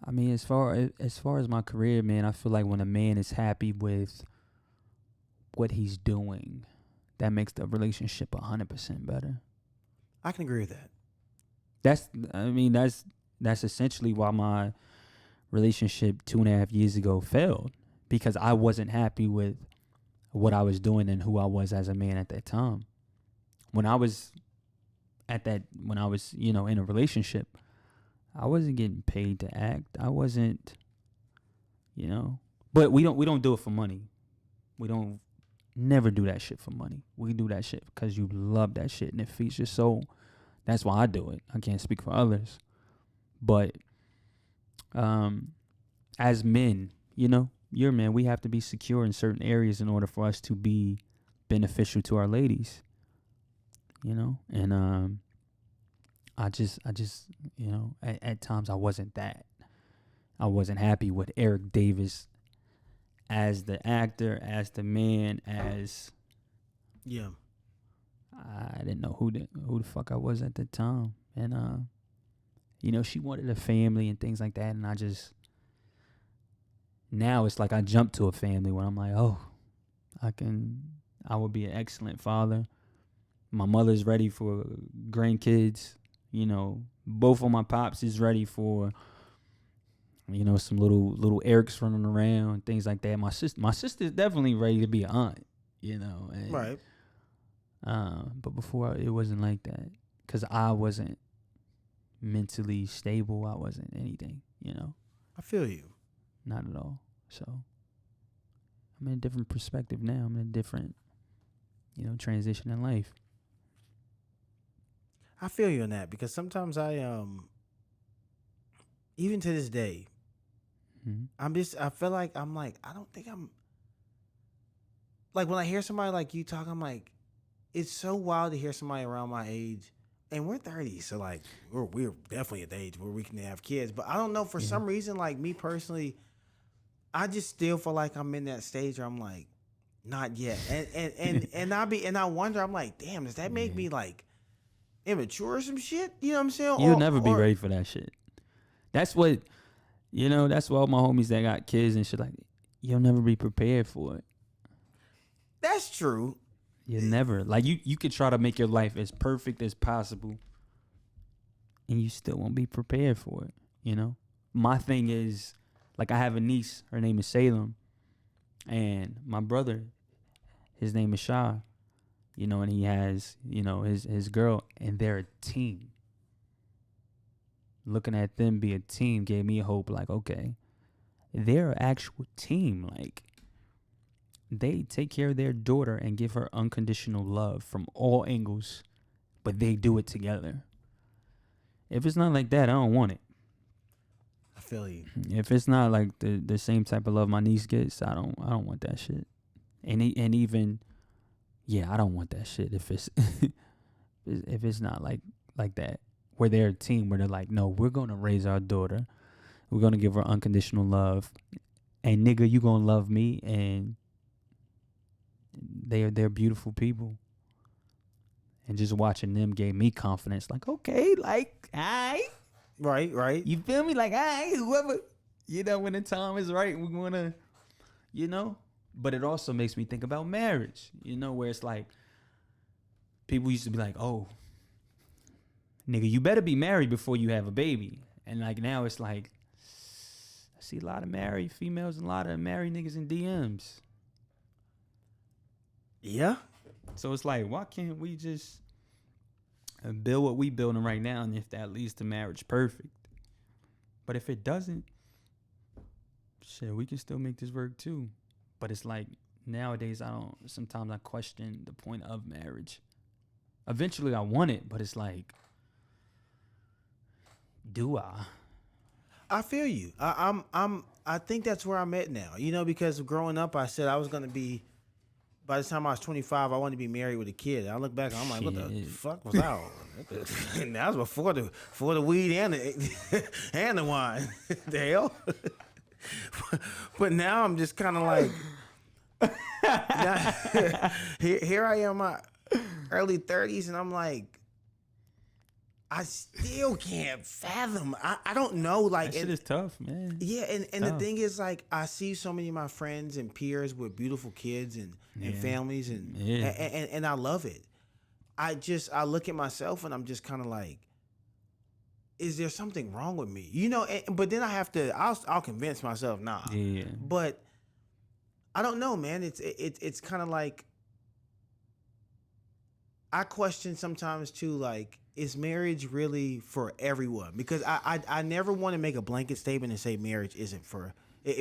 I mean, as far as my career, man, I feel like when a man is happy with what he's doing, that makes the relationship 100% better. I can agree with that. That's essentially why my relationship 2.5 years ago failed, because I wasn't happy with what I was doing and who I was as a man at that time. When I was, you know, in a relationship, I wasn't getting paid to act. I wasn't, you know, but we don't do it for money. We don't never do that shit for money. We do that shit because you love that shit and it feeds your soul. That's why I do it. I can't speak for others. But as men, you know, you're men, we have to be secure in certain areas in order for us to be beneficial to our ladies. You know? And I just you know, at times I wasn't that. I wasn't happy with Errick Davis as the actor, as the man, as I didn't know who the fuck I was at the time. And you know, she wanted a family and things like that, and now it's like I jumped to a family where I'm like, oh, I would be an excellent father. My mother's ready for grandkids. You know, both of my pops is ready for, you know, some little Ericks running around, things like that. My sister's definitely ready to be an aunt, you know. And, right. But before, it wasn't like that because I wasn't mentally stable. I wasn't anything, you know. I feel you. Not at all. So I'm in a different perspective now. I'm in a different, you know, transition in life. I feel you on that because sometimes I even to this day, I feel like I don't think I'm like, when I hear somebody like you talk, I'm like, it's so wild to hear somebody around my age, and we're 30, so like we're definitely at the age where we can have kids. But I don't know, for some reason, like me personally, I just still feel like I'm in that stage where I'm like, not yet, and I wonder, I'm like, damn, does that make me like immature or some shit? You know what I'm saying? You'll never be ready for that shit. That's what, you know, that's what all my homies that got kids and shit, like, you'll never be prepared for it. That's true. You never. Like, you could try to make your life as perfect as possible and you still won't be prepared for it, you know? My thing is, like, I have a niece, her name is Salem, and my brother, his name is Shah, you know, and he has, you know, his girl, and they're a team. Looking at them be a team gave me hope, like, okay, they're an actual team. Like, they take care of their daughter and give her unconditional love from all angles, but they do it together. If it's not like that, I don't want it. I feel you. If it's not like the same type of love my niece gets, I don't want that shit. And even I don't want that shit if it's if it's not like that. Where they're a team where they're like, no, we're gonna raise our daughter. We're gonna give her unconditional love. And nigga, you gonna love me, and they're beautiful people. And just watching them gave me confidence. Like, okay, like, alright. Right. You feel me? Like, alright, whoever, when the time is right, we're gonna, But it also makes me think about marriage, where it's like, people used to be like, oh, nigga, you better be married before you have a baby. And like now it's like, I see a lot of married females and a lot of married niggas in DMs. Yeah. So it's like, why can't we just build what we building right now? And if that leads to marriage, perfect. But if it doesn't, shit, we can still make this work too. But it's like nowadays, sometimes I question the point of marriage. Eventually I want it, but it's like, do I? I feel you. I think that's where I'm at now. Because growing up, I said I was gonna be. By the time I was 25, I wanted to be married with a kid. I look back, I'm like, what the fuck was I on? And that was before the weed and the wine. The hell. But now I'm just kind of like, here I am, my early 30s, and I'm like, I still can't fathom. I don't know. Like, that shit is tough, man. Yeah, and the thing is, like, I see so many of my friends and peers with beautiful kids and families, and I love it. I look at myself and I'm just kind of like, is there something wrong with me? But then I'll convince myself, nah. Yeah. But I don't know, man. It's kind of like, I question sometimes too, like, is marriage really for everyone? Because I never want to make a blanket statement and say marriage isn't for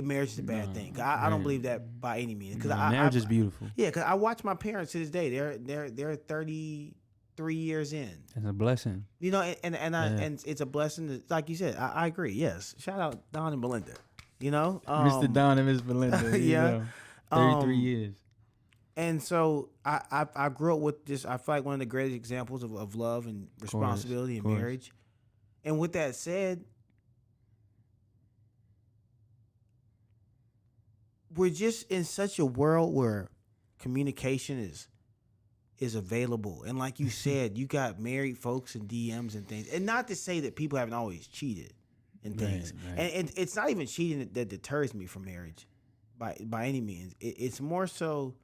marriage is a bad thing. I don't believe that by any means. Because marriage is beautiful. Yeah, because I watch my parents to this day. They're 33 years in. It's a blessing. And it's a blessing. Like you said, I agree. Yes, shout out Don and Belinda. Mr. Don and Miss Belinda. Yeah, 33 years. And so I grew up with this. I feel like one of the greatest examples of love and responsibility in marriage. And with that said, we're just in such a world where communication is available. And like you said, you got married folks and DMs and things. And not to say that people haven't always cheated and things. Right. And it's not even cheating that deters me from marriage by any means. It's more so,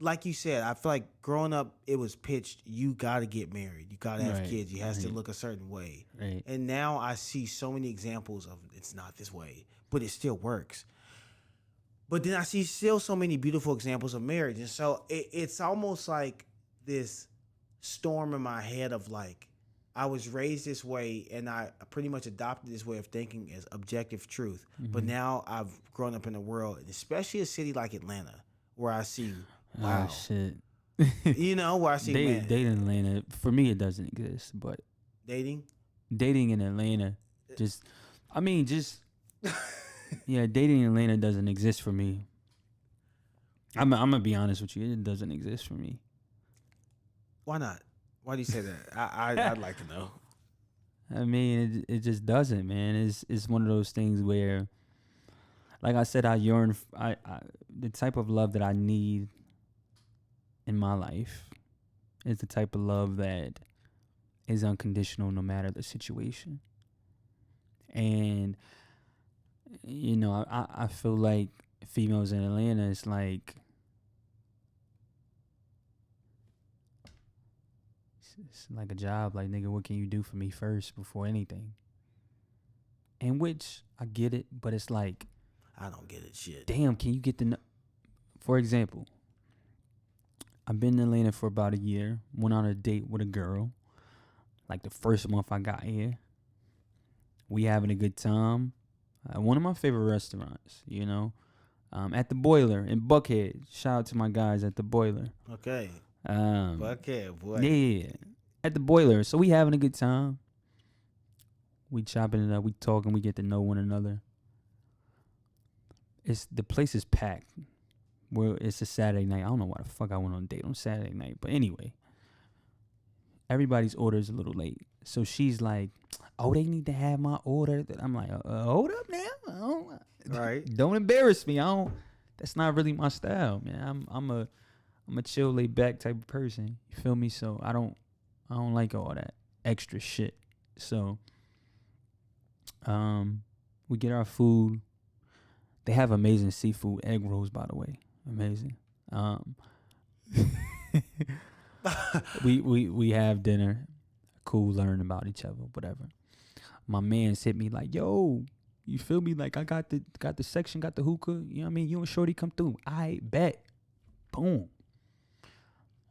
like you said, I feel like growing up, it was pitched, you got to get married. You got to have kids. You have to look a certain way. Right. And now I see so many examples of it's not this way, but it still works. But then I see still so many beautiful examples of marriage. And so it's almost like this storm in my head of like, I was raised this way and I pretty much adopted this way of thinking as objective truth. Mm-hmm. But now I've grown up in a world, especially a city like Atlanta, where I see, wow. Oh, shit. Where I see dating in Atlanta, for me, it doesn't exist. But dating in Atlanta, yeah, dating in Atlanta doesn't exist for me. I'm gonna be honest with you, it doesn't exist for me. Why not? Why do you say that? I'd like to know. I mean, it just doesn't, man. It's one of those things where, like I said, I yearn. The type of love that I need in my life is the type of love that is unconditional no matter the situation. And, I feel like females in Atlanta, it's like, it's like a job. Like, nigga, what can you do for me first before anything? In which, I get it, but it's like, I don't get it, shit. Damn, can you get for example, I've been in Atlanta for about a year. Went on a date with a girl. Like the first month I got here. We having a good time. One of my favorite restaurants, at the Boiler in Buckhead. Shout out to my guys at the Boiler. Okay. Buckhead, boy. Yeah, at the Boiler. So we having a good time. We chopping it up. We talking. We get to know one another. The place is packed. Well, it's a Saturday night. I don't know why the fuck I went on a date on Saturday night, but anyway, everybody's order is a little late. So she's like, "Oh, they need to have my order." I'm like, "Hold up now, Right? Don't embarrass me. I don't. That's not really my style, man. I'm a chill, laid back type of person. You feel me? So I don't like all that extra shit. So, we get our food. They have amazing seafood, egg rolls, by the way. Amazing. We have dinner. Cool, learn about each other, whatever. My man's hit me like, "Yo, you feel me? Like I got the section, got the hookah. You know what I mean? You and Shorty come through. I bet." Boom.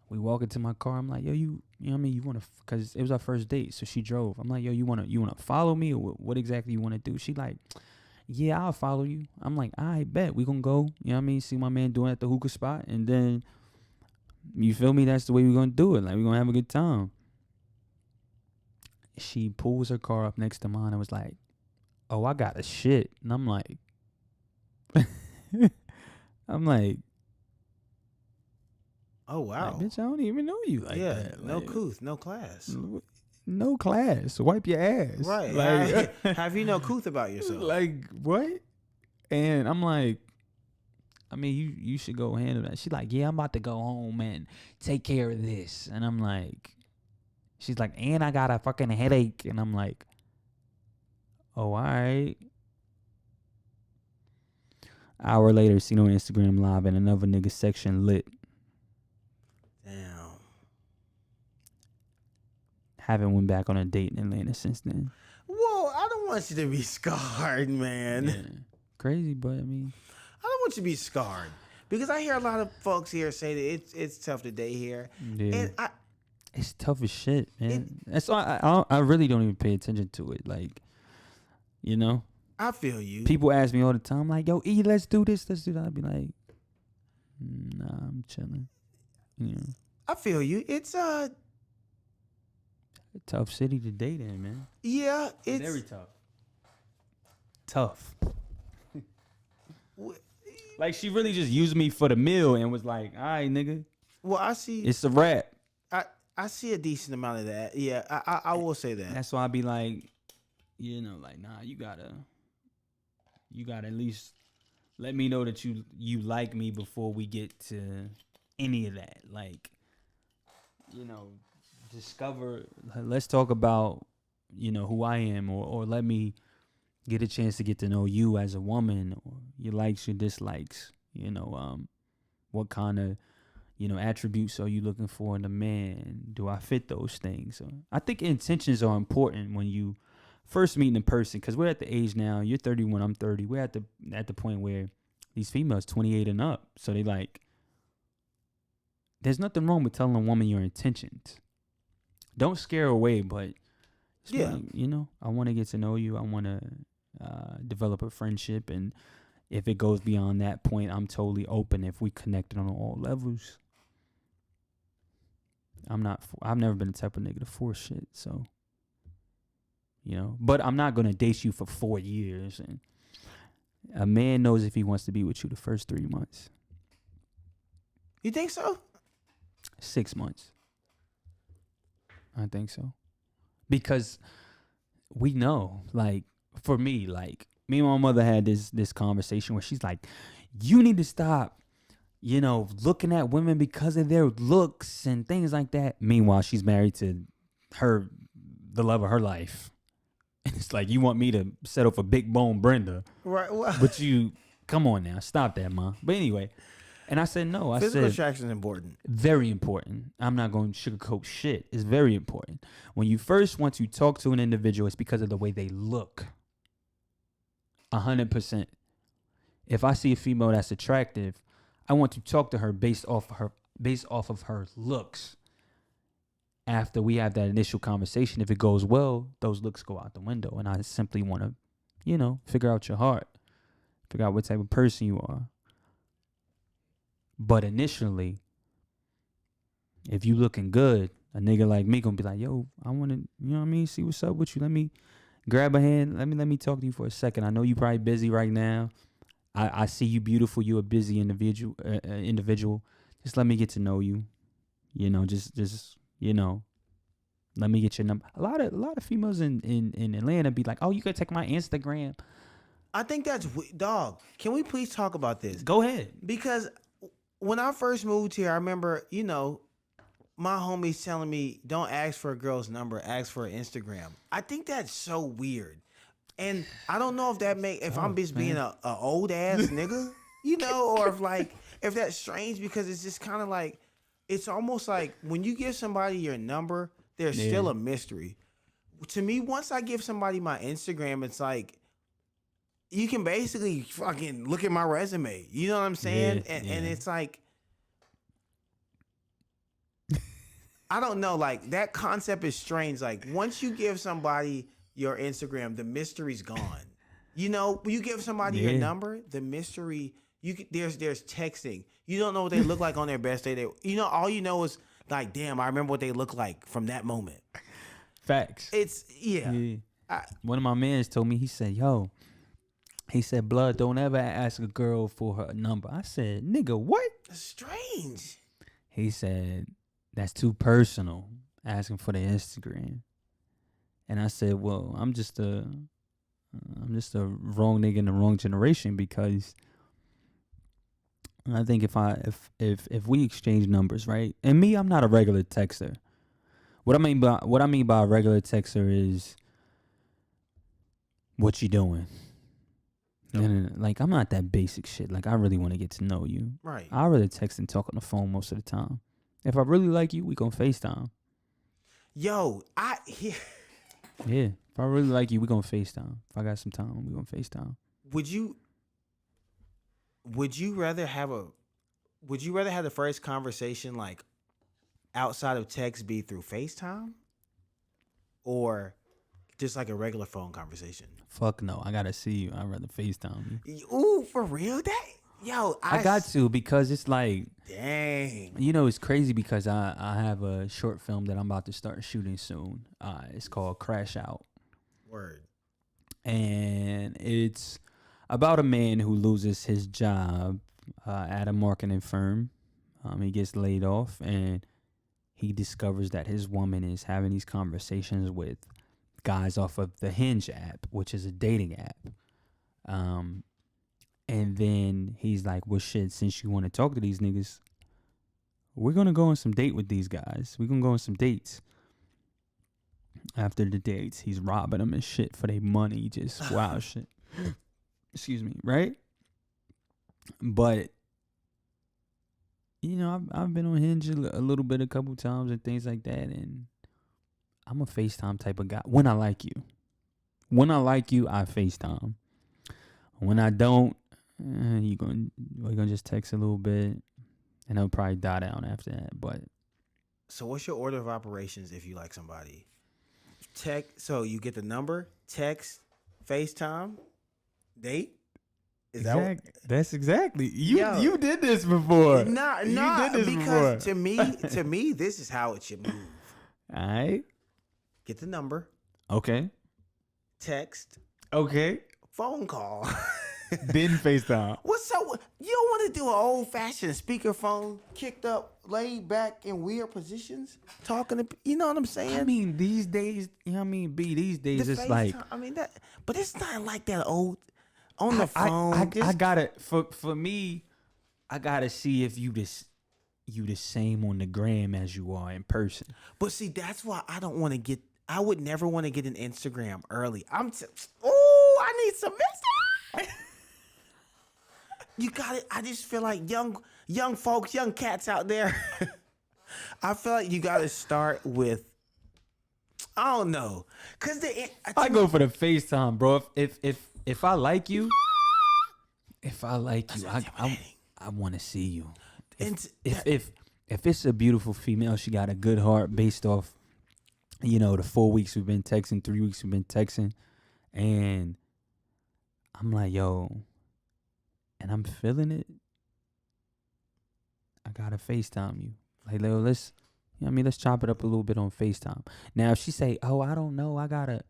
We walk into my car. I'm like, "Yo, you know what I mean? You want to?" Because it was our first date, so she drove. I'm like, "Yo, you wanna follow me, or what exactly you want to do?" She like, "Yeah, I'll follow you." I'm like, "I bet we gonna go. You know what I mean? See my man doing it at the hookah spot, and then you feel me? That's the way we're gonna do it. Like we're gonna have a good time." She pulls her car up next to mine and was like, "Oh, I got a shit," and I'm like, I'm like, Oh wow, "Bitch, I don't even know you like that. No Like, couth, no class. No class. Wipe your ass. Right. Like, have you no couth about yourself? Like what?" And I'm like, "I mean, you should go handle that." She's like, "Yeah, I'm about to go home and take care of this." And I'm like, she's like, "And I got a fucking headache." And I'm like, "Oh, all right." Hour later, seen her on Instagram Live and another nigga section lit. Damn. Haven't went back on a date in Atlanta since then. Whoa, I don't want you to be scarred, man. Yeah. Crazy, but I mean, I don't want you to be scarred because I hear a lot of folks here say that it's tough to date here, yeah. and It's tough as shit, man. That's why I really don't even pay attention to it. Like, I feel you. people ask me all the time, like, "Yo, E, let's do this, let's do that." I'd be like, "Nah, I'm chilling." I feel you. It's A tough city to date in, man. yeah, it's Very tough. Tough. Like, she really just used me for the meal and was like, "All right, nigga, well, I see. it's a wrap." I see a decent amount of that. Yeah, I will say that. That's why I be like, like, nah, you gotta at least let me know that you like me before we get to any of that. Like, discover. Let's talk about who I am, or let me get a chance to get to know you as a woman, or your likes, your dislikes. What kind of attributes are you looking for in a man? Do I fit those things? So I think intentions are important when you first meet in person, because we're at the age now. You're 31, I'm 30. We're at the point where these females 28 and up, so they like. There's nothing wrong with telling a woman your intentions. Don't scare her away, but Yeah, I want to get to know you. I want to develop a friendship, and if it goes beyond that point, I'm totally open if we connected on all levels. I've never been the type of nigga to force shit, so but I'm not gonna date you for 4 years. And a man knows if he wants to be with you the first 3 months. you think so? 6 months. I think so. Because we know, like, for me, like, me and my mother had this conversation where she's like, "You need to stop, looking at women because of their looks and things like that." Meanwhile, she's married to the love of her life. It's like, you want me to settle for big bone Brenda. Right. Well, But come on now, stop that, ma. But anyway, and I said no. physical attraction is important. Very important. I'm not going to sugarcoat shit. It's very important. When you first want to talk to an individual, it's because of the way they look. 100%. If I see a female that's attractive, I want to talk to her based off of her looks. After we have that initial conversation, if it goes well, those looks go out the window, and I simply want to figure out your heart, figure out what type of person you are. But initially, if you looking good, a nigga like me gonna be like, yo, I wanna, see what's up with you. Let me grab a hand. Let me talk to you for a second. I know you probably busy right now. I see you beautiful. You a busy individual. Just let me get to know you. Just let me get your number. A lot of females in Atlanta be like, oh, you could take my Instagram. I think that's dog. Can we please talk about this? Go ahead. Because when I first moved here, I remember, my homies telling me, don't ask for a girl's number, ask for an Instagram. I think that's so weird. And I don't know if I'm just being a old ass nigga, or if that's strange, because it's just kind of like, it's almost like when you give somebody your number, there's still a mystery. To me, once I give somebody my Instagram, it's like, you can basically fucking look at my resume. You know what I'm saying? And it's like, I don't know, like that concept is strange. Like once you give somebody your Instagram, the mystery's gone. When you give somebody your number, the mystery, there's texting. You don't know what they look like on their best day. All you know is like, damn, I remember what they look like from that moment. Facts. It's one of my mans told me, he said, blood, don't ever ask a girl for her number. I said, nigga, what? That's strange. He said, that's too personal, asking for the Instagram. And I said, well, I'm just a wrong nigga in the wrong generation, because I think if we exchange numbers, right? And me, I'm not a regular texter. What I mean by a regular texter is, what you doing? No. Like, I'm not that basic shit. Like, I really want to get to know you. Right. I rather text and talk on the phone most of the time. If I really like you, we gonna FaceTime. Yo, yeah. If I really like you, we gonna FaceTime. If I got some time, we gonna FaceTime. Would you rather have the first conversation like outside of text be through FaceTime, or just like a regular phone conversation? Fuck no, I gotta see you. I'd rather FaceTime you. Ooh, for real? I got to, because it's like, dang. It's crazy because I have a short film that I'm about to start shooting soon. It's called Crash Out. Word. And it's about a man who loses his job at a marketing firm. He gets laid off, and he discovers that his woman is having these conversations with guys off of the Hinge app, which is a dating app. And then he's like, well, shit, since you want to talk to these niggas, we're going to go on some date with these guys. We're going to go on some dates. After the dates, he's robbing them and shit for their money. Just wow shit. Excuse me, right? But, I've been on Hinge a little bit, a couple times and things like that. And I'm a FaceTime type of guy. When I like you. When I like you, I FaceTime. When I don't, we're gonna just text a little bit, and it'll probably die down after that. But so, what's your order of operations if you like somebody? So you get the number, text, FaceTime, date. That's exactly you did this before. Nah, because to me, this is how it should move. All right. Get the number. Okay. Text. Okay. Phone call. Then FaceTime. What's up? You don't want to do an old-fashioned speakerphone, kicked up, laid back in weird positions, talking to, you know what I'm saying? I mean, these days, these days it's like, but it's not like that old on the phone. I gotta, for me, I gotta see if you the same on the gram as you are in person. But see, that's why I would never want to get an Instagram early. I need some mystery. You got it. I just feel like young folks, young cats out there. I feel like you got to start with, I don't know, cause I go for the FaceTime, bro. If I like you, I want to see you. If it's a beautiful female, she got a good heart based off, the 4 weeks we've been texting, 3 weeks we've been texting, and I'm like, yo, and I'm feeling it. I gotta FaceTime you. Like, yo, let's, you know what I mean? Let's chop it up a little bit on FaceTime. Now, if she say, oh, I don't know,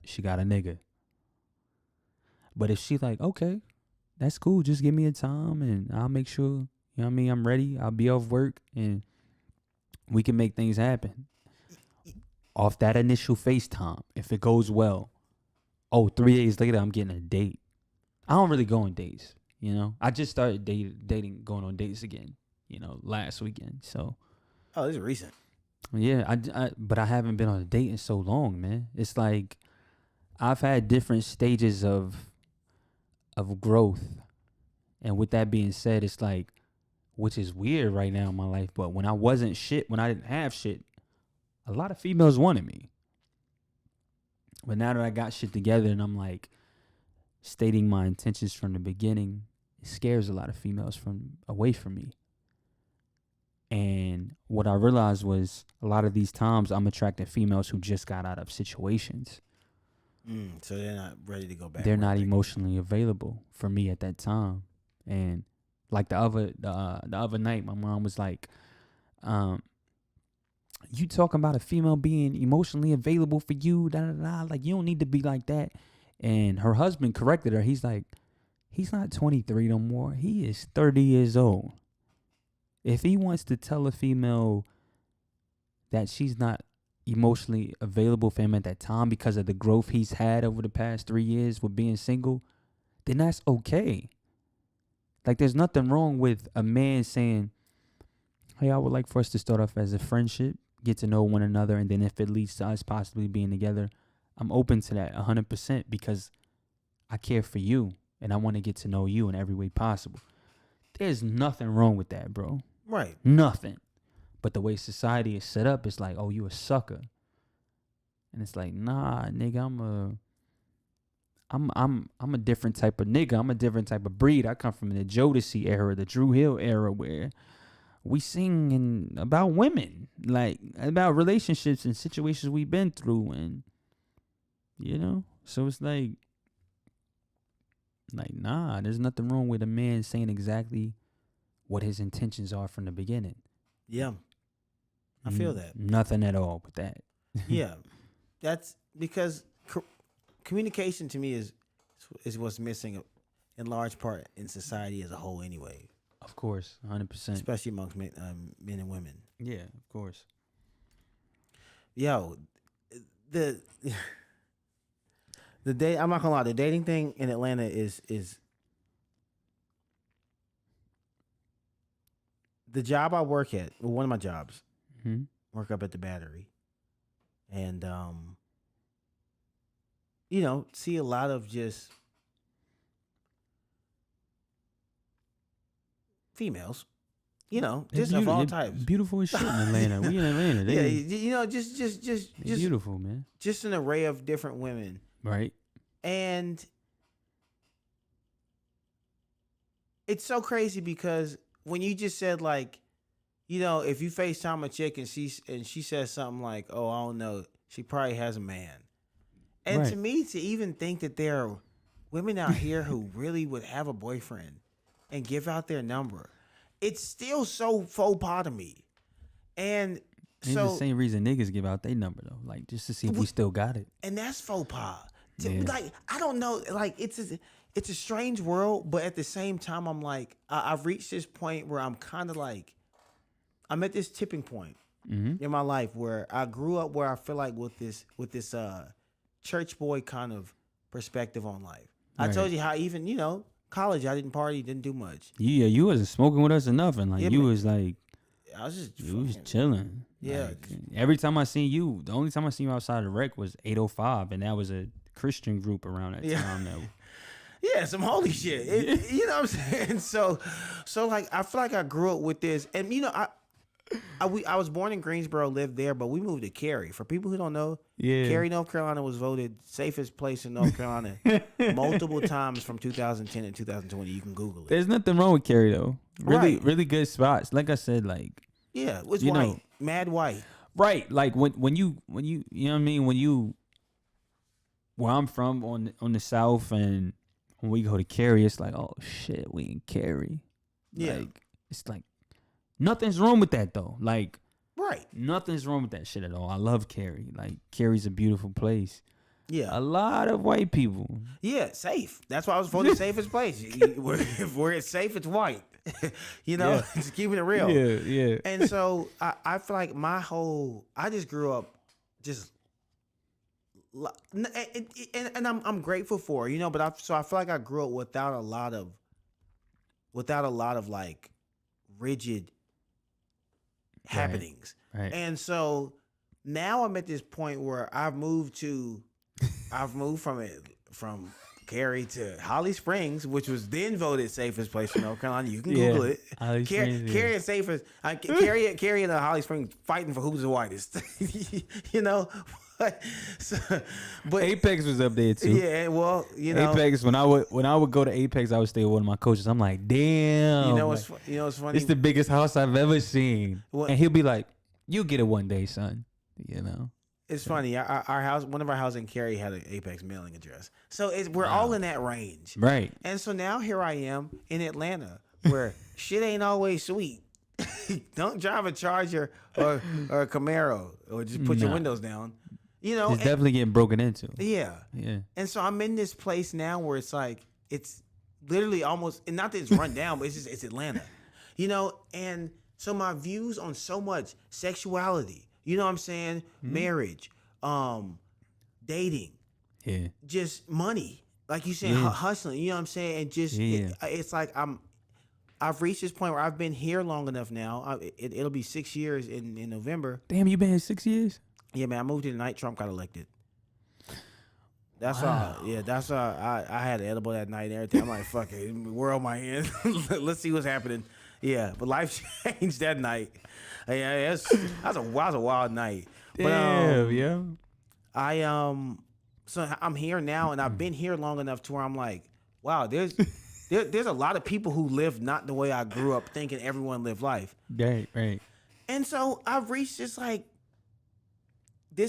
she got a nigga. But if she like, okay, that's cool. Just give me a time and I'll make sure, you know what I mean? I'm ready. I'll be off work and we can make things happen. Off that initial FaceTime, if it goes well, 3 days later, I'm getting a date. I don't really go on dates, you know? I just started dating, going on dates again, you know, last weekend. So. Oh, this is recent. Yeah, but I haven't been on a date in so long, man. It's like I've had different stages of growth. And with that being said, it's like, which is weird right now in my life, but when I wasn't shit, when I didn't have shit, a lot of females wanted me. But now that I got shit together and I'm like stating my intentions from the beginning, it scares a lot of females away from me. And what I realized was a lot of these times I'm attracting females who just got out of situations. So they're not ready to go back. They're not emotionally available for me at that time. And like the other night, my mom was like, you talking about a female being emotionally available for you, da da da. Like, you don't need to be like that. And her husband corrected her. He's like, he's not 23 no more. He is 30 years old. If he wants to tell a female that she's not emotionally available for him at that time because of the growth he's had over the past 3 years with being single, then that's okay. Like, there's nothing wrong with a man saying, hey, I would like for us to start off as a friendship, get to know one another, and then if it leads to us possibly being together, I'm open to that 100% because I care for you and I want to get to know you in every way possible. There's nothing wrong with that, bro. Right. Nothing. But the way society is set up, it's like, oh, you a sucker. And it's like, nah, nigga, I'm a different type of nigga. I'm a different type of breed. I come from the Jodeci era, the Drew Hill era, where we sing about women, like about relationships and situations we've been through, and you know. So it's like nah. There's nothing wrong with a man saying exactly what his intentions are from the beginning. Yeah, I feel that. Nothing at all with that. Yeah, that's because communication to me is what's missing in large part in society as a whole anyway. Of course, 100%. Especially amongst men and women. Yeah, of course. Yo, the day, I'm not gonna lie, the dating thing in Atlanta is the job I work at. Well, one of my jobs, work up at the Battery, and you know, see a lot of just females, you know, just of all types. Beautiful as shit in Atlanta. We in Atlanta. Yeah, you know, just beautiful, man. Just an array of different women. Right. And it's so crazy because when you just said, like, you know, if you FaceTime a chick and she says something like, oh, I don't know, she probably has a man. And right. To me, to even think that there are women out here who really would have a boyfriend and give out their number, it's still so faux pas to me. And it's so the same reason niggas give out their number though, like just to see if we still got it. And that's faux pas. Yeah. Like, I don't know, like it's a strange world, but at the same time, I'm like, I've reached this point where I'm kind of like, I'm at this tipping point in my life where I grew up where I feel like with this church boy kind of perspective on life. Right. I told you how even, you know, college, I didn't party, didn't do much. Yeah, you wasn't smoking with us or nothing. Like, you was like, I was just, you was chilling. Yeah. Like, every time I seen you, the only time I seen you outside of rec was 805, and that was a Christian group around that time. Yeah, some holy shit. You know what I'm saying? So like, I feel like I grew up with this, and you know, I was born in Greensboro, lived there, but we moved to Cary. For people who don't know, Cary, North Carolina was voted safest place in North Carolina multiple times from 2010 and 2020. You can Google it. There's nothing wrong with Cary though. Really good spots. Like I said, like it was white, know, mad white. Right, like when you know what I mean, where I'm from on the South and when we go to Cary, it's like, oh shit, we in Cary. Yeah. Like, it's like nothing's wrong with that though. Like, right. Nothing's wrong with that shit at all. I love Cary. Like, Cary's a beautiful place. Yeah. A lot of white people. Yeah, safe. That's why I was voted safest place. Where it's safe, it's white. Just keeping it real. Yeah, yeah. And so I feel like I just grew up just, and I'm grateful for it, but I feel like I grew up without a lot of like rigid happenings. Right. And so now I'm at this point where I've moved from Cary to Holly Springs, which was then voted safest place in North Carolina. You can Google it. Cary and safest. Cary and Holly Springs fighting for who's the whitest. But Apex was up there too. Yeah, well, Apex. When I would go to Apex, I would stay with one of my coaches. I'm like, damn. What's funny? It's the biggest house I've ever seen. What? And he'll be like, "You'll get it one day, son." It's funny. Our house, one of our houses in Cary had an Apex mailing address, so we're all in that range, right? And so now here I am in Atlanta, where shit ain't always sweet. Don't drive a Charger or a Camaro, or just put your windows down. It's definitely getting broken into. Yeah. And so I'm in this place now where it's like it's literally almost, and not that it's run down, but it's Atlanta, And so my views on so much sexuality. You know what I'm saying? Mm-hmm. Marriage, dating, just money, like you said, hustling. You know what I'm saying? And just it's like I've reached this point where I've been here long enough now. It'll be 6 years in November. Damn, you been here 6 years? Yeah, man. I moved here the night Trump got elected. That's why. Yeah, that's why I had an edible that night and everything. I'm like, fuck it, world my end. Let's see what's happening. Yeah, but life changed that night. Yeah, that was a wild night. Damn, so I'm here now, and I've been here long enough to where I'm like, wow, there's a lot of people who live not the way I grew up thinking everyone lived life. Right. And so I've reached this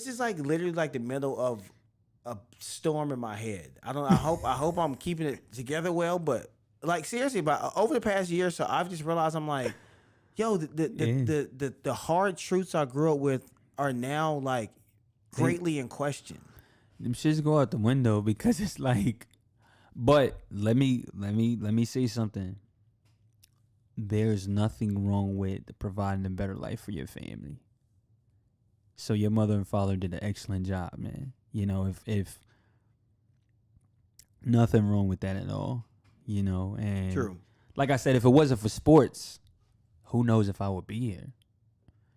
is like literally like the middle of a storm in my head. I hope I'm keeping it together well, but like seriously, but over the past year or so, I've just realized I'm like, yo, the hard truths I grew up with are now like greatly in question. Them shits go out the window because it's like, but let me say something. There's nothing wrong with providing a better life for your family. So your mother and father did an excellent job, man. If nothing wrong with that at all, and true. Like I said, if it wasn't for sports, who knows if I would be here.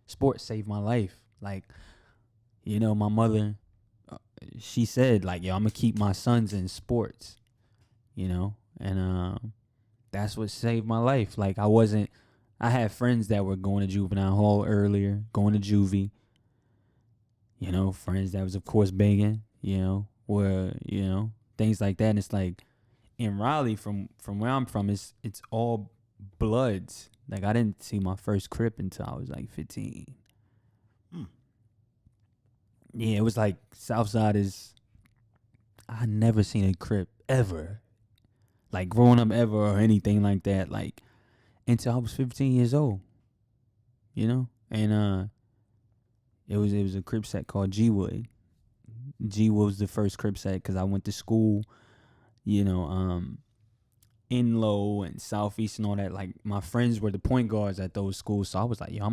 Sports saved my life. Like, my mother, she said, like, yo, I'm going to keep my sons in sports, and that's what saved my life. Like, I had friends that were going to juvenile hall earlier, going to juvie, friends that was, of course, banging, where, things like that. And it's like, in Raleigh, from where I'm from, it's all bloods. Like, I didn't see my first Crip until I was like 15. Yeah, it was like Southside I never seen a Crip ever. Like, growing up ever or anything like that. Like, until I was 15 years old. And it was a Crip set called G-Wood. G-Wood was the first Crip set because I went to school, Inlow and Southeast and all that. Like, my friends were the point guards at those schools, so I was like, yo,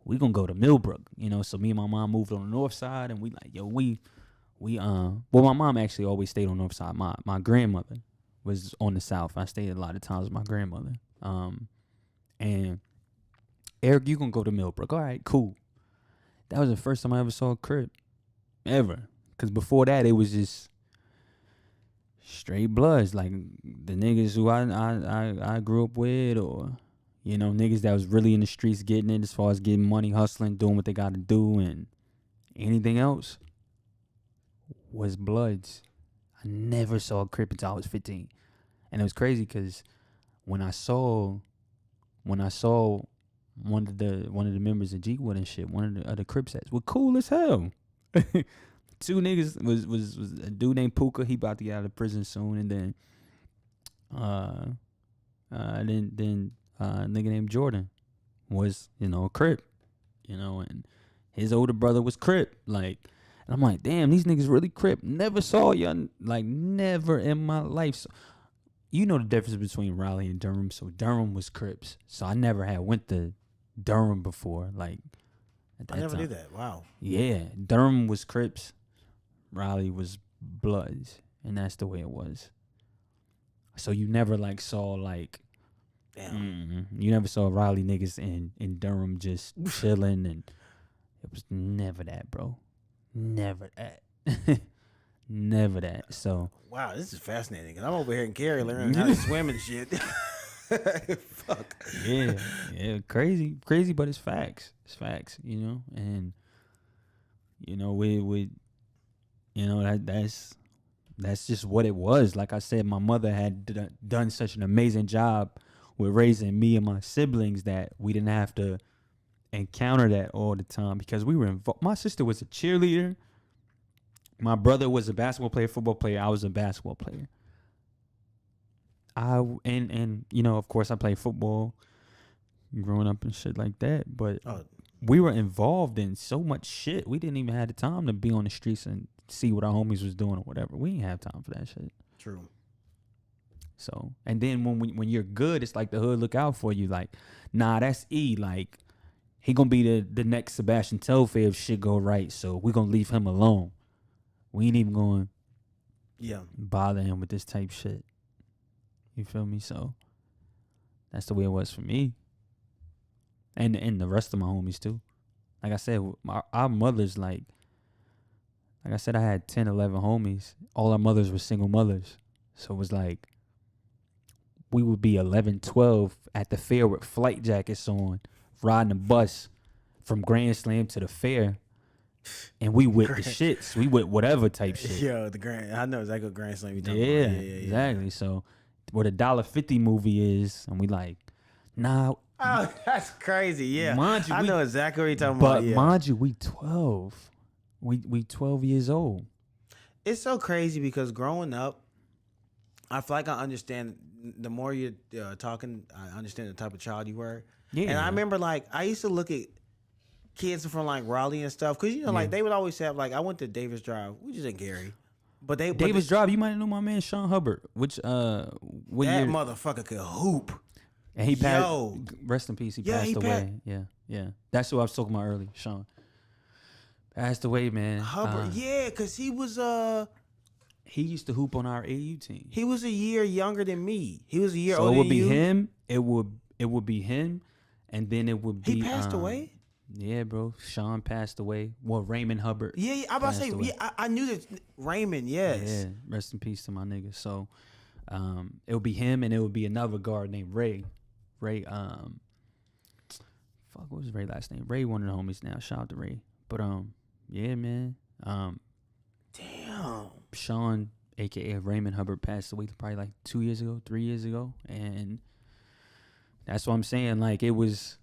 we gonna go to Millbrook, so me and my mom moved on the north side, and we like, yo, well, my mom actually always stayed on the north side. My grandmother was on the south. I stayed a lot of times with my grandmother. And Eric, you gonna go to Millbrook. All right, cool. That was the first time I ever saw a Crip, ever. Because before that, it was just straight bloods, like the niggas who I grew up with, or niggas that was really in the streets getting it as far as getting money, hustling, doing what they got to do, and anything else was bloods. I never saw a Crip until I was 15, and it was crazy because when I saw one of the members of G-Wood and shit, one of the other Crip sets were cool as hell. two niggas was a dude named Puka. He about to get out of prison soon, and then a nigga named Jordan was a Crip, and his older brother was Crip. Like, and I'm like, damn, these niggas really Crip. Never saw y'all, like, never in my life. So, you know the difference between Raleigh and Durham. So Durham was Crips. So I never had went to Durham before. Like, at that I never time. knew that. Wow. Yeah, Durham was Crips. Raleigh was Bloods, and that's the way it was. So you never like saw like, you never saw Raleigh niggas in Durham just chilling, and it was never that, bro. Never that. Never that. So wow, this is fascinating. Cause I'm over here in Cary learning how to swim and shit. Fuck. Yeah, crazy, but it's facts. It's facts, and we that's just what it was. Like I said, my mother had done such an amazing job with raising me and my siblings that we didn't have to encounter that all the time because we were involved. My sister was a cheerleader. My brother was a basketball player, football player. I was a basketball player. Of course I played football growing up and shit like that. But we were involved in so much shit. We didn't even have the time to be on the streets and see what our homies was doing or whatever. We didn't have time for that shit. True. So, and then when you're good, it's like the hood look out for you. Like, nah, that's E. Like, he gonna be the next Sebastian Telfair if shit go right. So we gonna leave him alone. We ain't even going bother him with this type shit. You feel me? So that's the way it was for me. And the rest of my homies too. Like I said, our mothers, like I said, I had 10, 11 homies. All our mothers were single mothers. So it was like we would be 11, 12 at the fair with flight jackets on, riding a bus from Grand Slam to the fair. And we with the shits. We with whatever type shit. Yo, I know exactly what Grand Slam you talking about. Yeah, exactly. So what a $1.50 movie is, and we like, nah. Oh, that's crazy. Yeah. Mind you, I know exactly what you're talking about. But mind you, we 12. We 12 years old. It's so crazy because growing up, I feel like I understand. The more you're talking, I understand the type of child you were. Yeah. And I remember, like, I used to look at kids from like Raleigh and stuff, because like they would always have like I went to Davis Drive, which is in Gary, but Davis Drive. You might know my man Sean Hubbard, which that motherfucker could hoop, and he passed. Rest in peace. He passed away. Yeah. That's who I was talking about earlier. Sean passed away, man. Hubbard, because he was he used to hoop on our AU team. He was a year younger than me. He was a year older. So it would be him. It would be him, and then it would be. He passed away. Yeah, bro. Sean passed away. Well, Raymond Hubbard. Yeah, I'm about to say. Yeah, I knew that Raymond. Yes. Yeah. Rest in peace to my nigga. So, it would be him, and it would be another guard named Ray. Ray. What was Ray's last name? Ray, one of the homies now. Shout out to Ray. But yeah, man. Damn. Sean, aka Raymond Hubbard, passed away probably like 2 years ago, 3 years ago, and that's what I'm saying. Like, it was.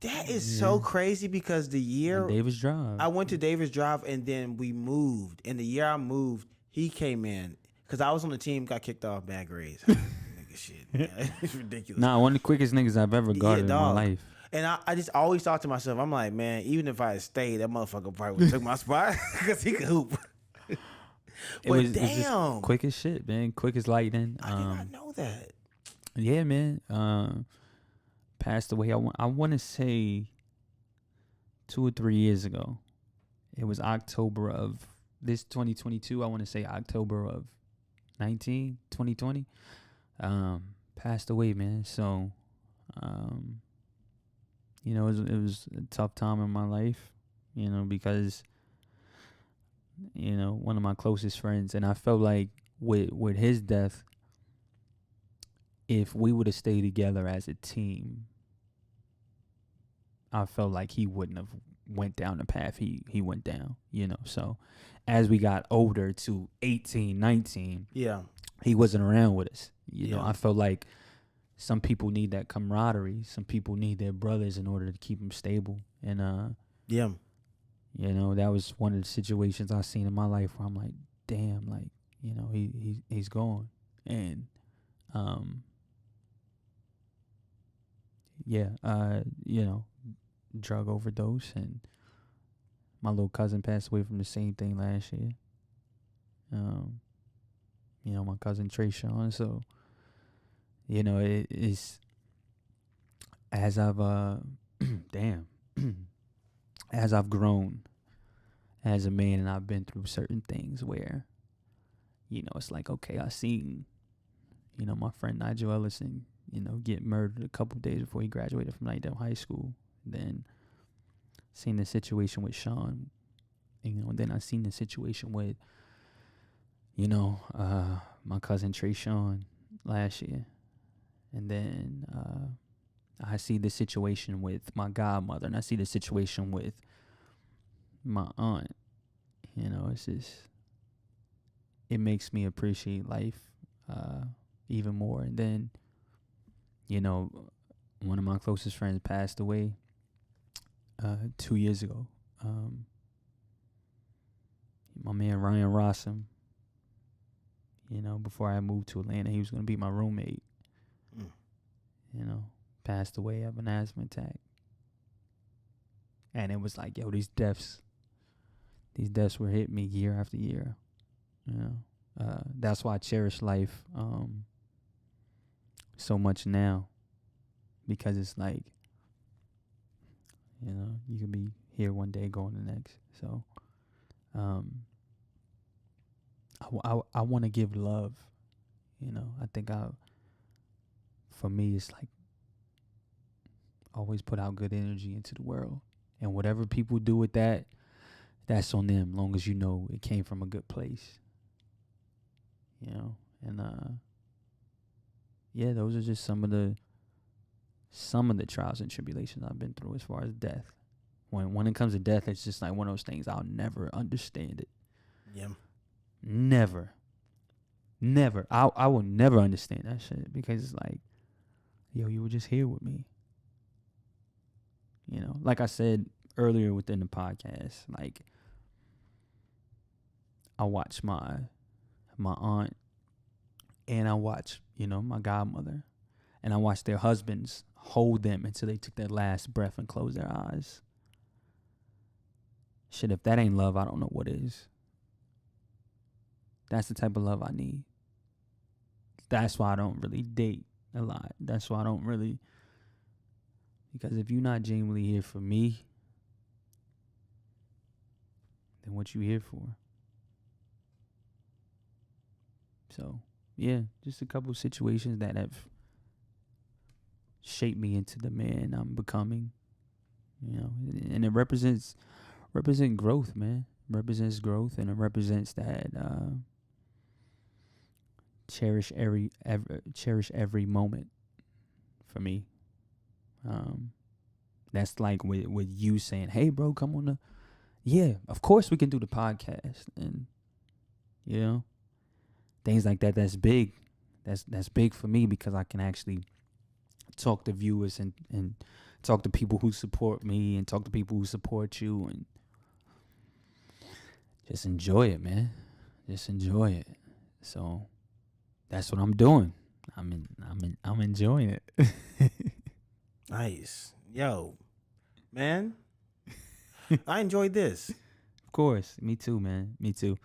That is so crazy because the year Davis Drive, I went to Davis Drive, and then we moved. And the year I moved, he came in because I was on the team, got kicked off, bad grades. Nigga, shit, man. It's ridiculous. Nah, one of the quickest niggas I've ever guarded in my life. And I just always thought to myself, I'm like, man, even if I had stayed, that motherfucker probably would have took my spot because he could hoop. It was just quick as shit, man. Quick as lightning. I did not know that. Yeah, man. Passed away. I want to say 2 or 3 years ago. It was October of this 2022. I want to say October of 2020. Passed away, man. So, it was a tough time in my life, because, one of my closest friends, and I felt like with his death, if we would have stayed together as a team, I felt like he wouldn't have went down the path he went down, So as we got older to 18, 19, he wasn't around with us. I felt like some people need that camaraderie. Some people need their brothers in order to keep them stable. And You know, that was one of the situations I seen in my life where I'm like, damn, like, you know, he's gone. And yeah, you know, drug overdose, and my little cousin passed away from the same thing last year. You know, my cousin Trayshawn. So, you know, it's as I've damn, as I've grown as a man, and I've been through certain things where, you know, it's like, okay, I seen, you know, my friend Nigel Ellison, you know, get murdered a couple days before he graduated from Nightdale High School. Then seen the situation with Sean, you know, and then I seen the situation with, you know, my cousin Trayshawn last year. And then I see the situation with my godmother, and I see the situation with my aunt. You know, it's just, it makes me appreciate life even more. And then, you know, one of my closest friends passed away 2 years ago. My man Ryan Rossum, you know, before I moved to Atlanta, he was going to be my roommate. You know, passed away of an asthma attack. And it was like, yo, these deaths were hitting me year after year. You know, that's why I cherish life so much now, because it's like, you know, you can be here one day, going the next. So, I want to give love. You know, I think for me, it's like, always put out good energy into the world, and whatever people do with that, that's on them, long as you know it came from a good place. You know, and yeah, those are just some of the trials and tribulations I've been through as far as death. When it comes to death, it's just like one of those things, I'll never understand it. Yeah. Never. I will never understand that shit, because it's like, yo, you were just here with me. You know, like I said earlier within the podcast, like, I watch my aunt, and I watch, you know, my godmother, and I watch their husbands hold them until they took their last breath and close their eyes. Shit, if that ain't love, I don't know what is. That's the type of love I need. That's why I don't really date a lot. That's why I don't really, because if you're not genuinely here for me, then what you here for? So, yeah, just a couple of situations that have shaped me into the man I'm becoming. You know, and it represents growth, man. Represents growth, and it represents that cherish every moment for me. That's like with you saying, "Hey, bro, come on yeah, of course we can do the podcast," and you know, things like that. That's big. That's big for me, because I can actually talk to viewers and talk to people who support me, and talk to people who support you, and just enjoy it, man. Just enjoy it. So that's what I'm doing. I'm enjoying it. Nice. Yo, man, I enjoyed this. Of course. Me too, man. Me too.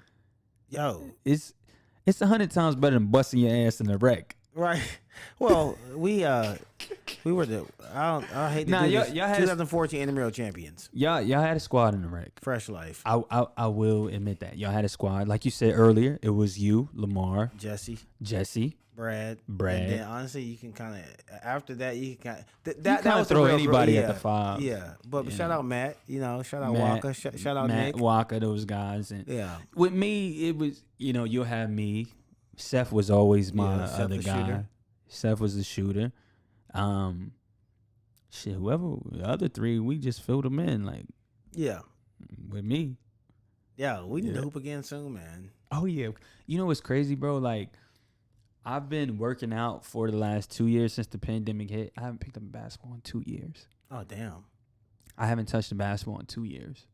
Yo. It's 100 times better than busting your ass in a wreck. Right. Well, we were the I hate to do this. Y'all had 2014 intramural champions. Y'all had a squad in the wreck. Fresh life. I will admit that. Y'all had a squad. Like you said earlier, it was you, Lamar, Jesse, Brad. And then honestly, you can kind of, after that, you can kind of that was throw the real anybody yeah, at the five. Yeah, but shout out Matt. You know, shout out Matt, Walker. Shout out Matt, Nick. Walker, those guys. And yeah. with me, it was, you know, you'll have me. Seth was always my other guy. Shooter. Seth was the shooter. Shit, whoever the other three, we just filled them in, like, yeah, with me. Yeah, we need to hoop again soon, man. Oh yeah, you know what's crazy, bro? Like, I've been working out for the last 2 years since the pandemic hit. I haven't picked up a basketball in 2 years. Oh damn. I haven't touched a basketball in 2 years.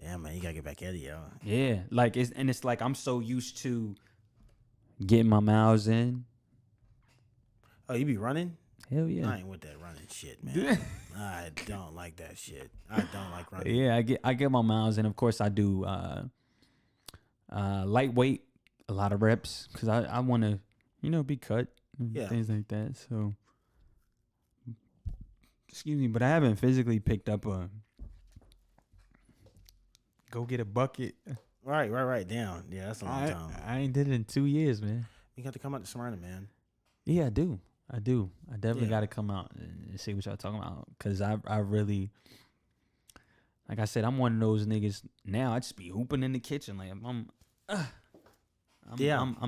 Damn, man, you gotta get back at it, yo. Yeah, like it's like I'm so used to getting my miles in. Oh, you be running? Hell yeah. I ain't with that running shit, man. I don't like that shit. I don't like running. Yeah, I get my miles in. Of course, I do lightweight, a lot of reps, because I want to, be cut and things like that. So, excuse me, but I haven't physically picked up a go get a bucket. Right. Down. Yeah, that's a long time. I ain't did it in 2 years, man. You got to come out to Smyrna, man. Yeah, I do. I definitely got to come out and see what y'all talking about, because I really, like I said, I'm one of those niggas now. I just be hooping in the kitchen, like I'm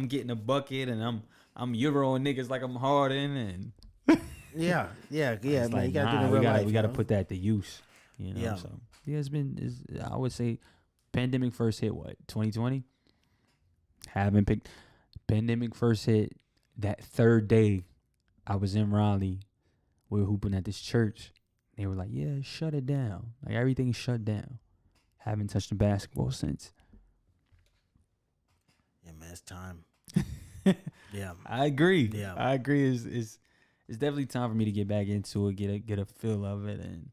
getting a bucket and I'm Euroing niggas like I'm Harden and yeah, man. Like, you gotta do the real life. We gotta put that to use, Yeah. So yeah, I would say, pandemic first hit 2020. Pandemic first hit that third day. I was in Raleigh. We were hooping at this church. They were like, "Yeah, shut it down. Like everything's shut down." Haven't touched the basketball since. Yeah, man, it's time. Yeah, I agree. Yeah, I agree. It's definitely time for me to get back into it, get a feel of it, and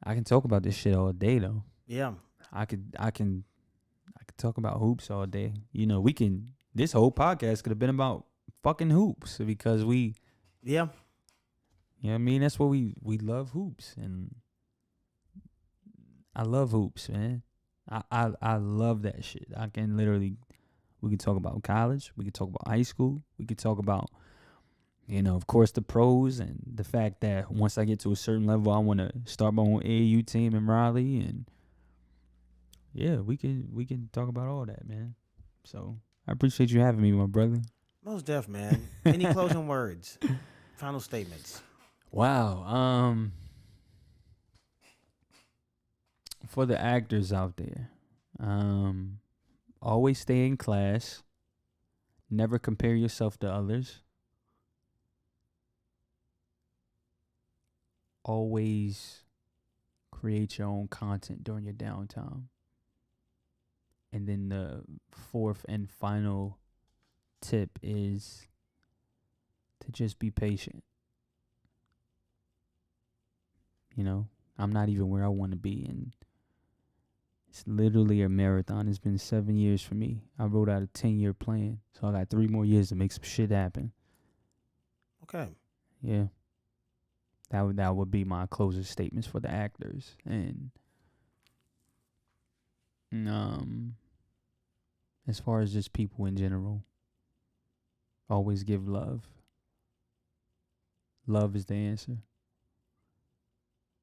I can talk about this shit all day though. Yeah, I can talk about hoops all day. We can. This whole podcast could have been about fucking hoops, because we. Yeah. You know what I mean? That's what we love, hoops, and I love hoops, man. I love that shit. We could talk about college. We could talk about high school. We could talk about, of course, the pros, and the fact that once I get to a certain level, I want to start my own AAU team in Raleigh, and yeah, we can talk about all that, man. So I appreciate you having me, my brother. Most def, man. Any closing words? Final statements? Wow. For the actors out there, always stay in class. Never compare yourself to others. Always create your own content during your downtime. And then the fourth and final tip is to just be patient. I'm not even where I want to be, and it's literally a marathon. It's been 7 years for me. I wrote out a 10-year plan, so I got 3 more years to make some shit happen. Okay. Yeah. That would be my closing statements for the actors. And as far as just people in general, always give love. Love is the answer.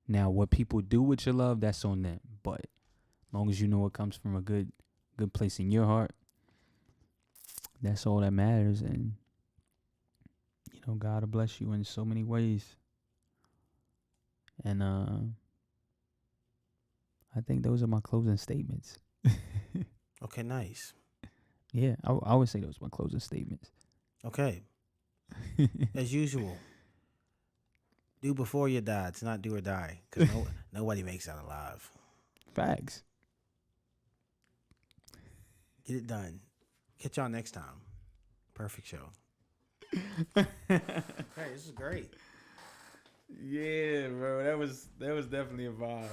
Now, what people do with your love, that's on them. But as long as you know it comes from a good place in your heart, that's all that matters. And, God will bless you in so many ways. And I think those are my closing statements. Okay, nice. Yeah, I would say those are my closing statements. Okay. As usual, do before you die. It's not do or die, because nobody makes that alive. Facts. Get it done. Catch y'all next time. Perfect show. Hey, this is great. Yeah, bro. That was definitely a vibe.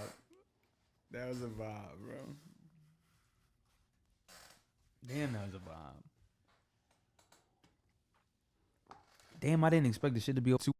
That was a vibe, bro. Damn, that was a vibe. Damn, I didn't expect the shit to be over 2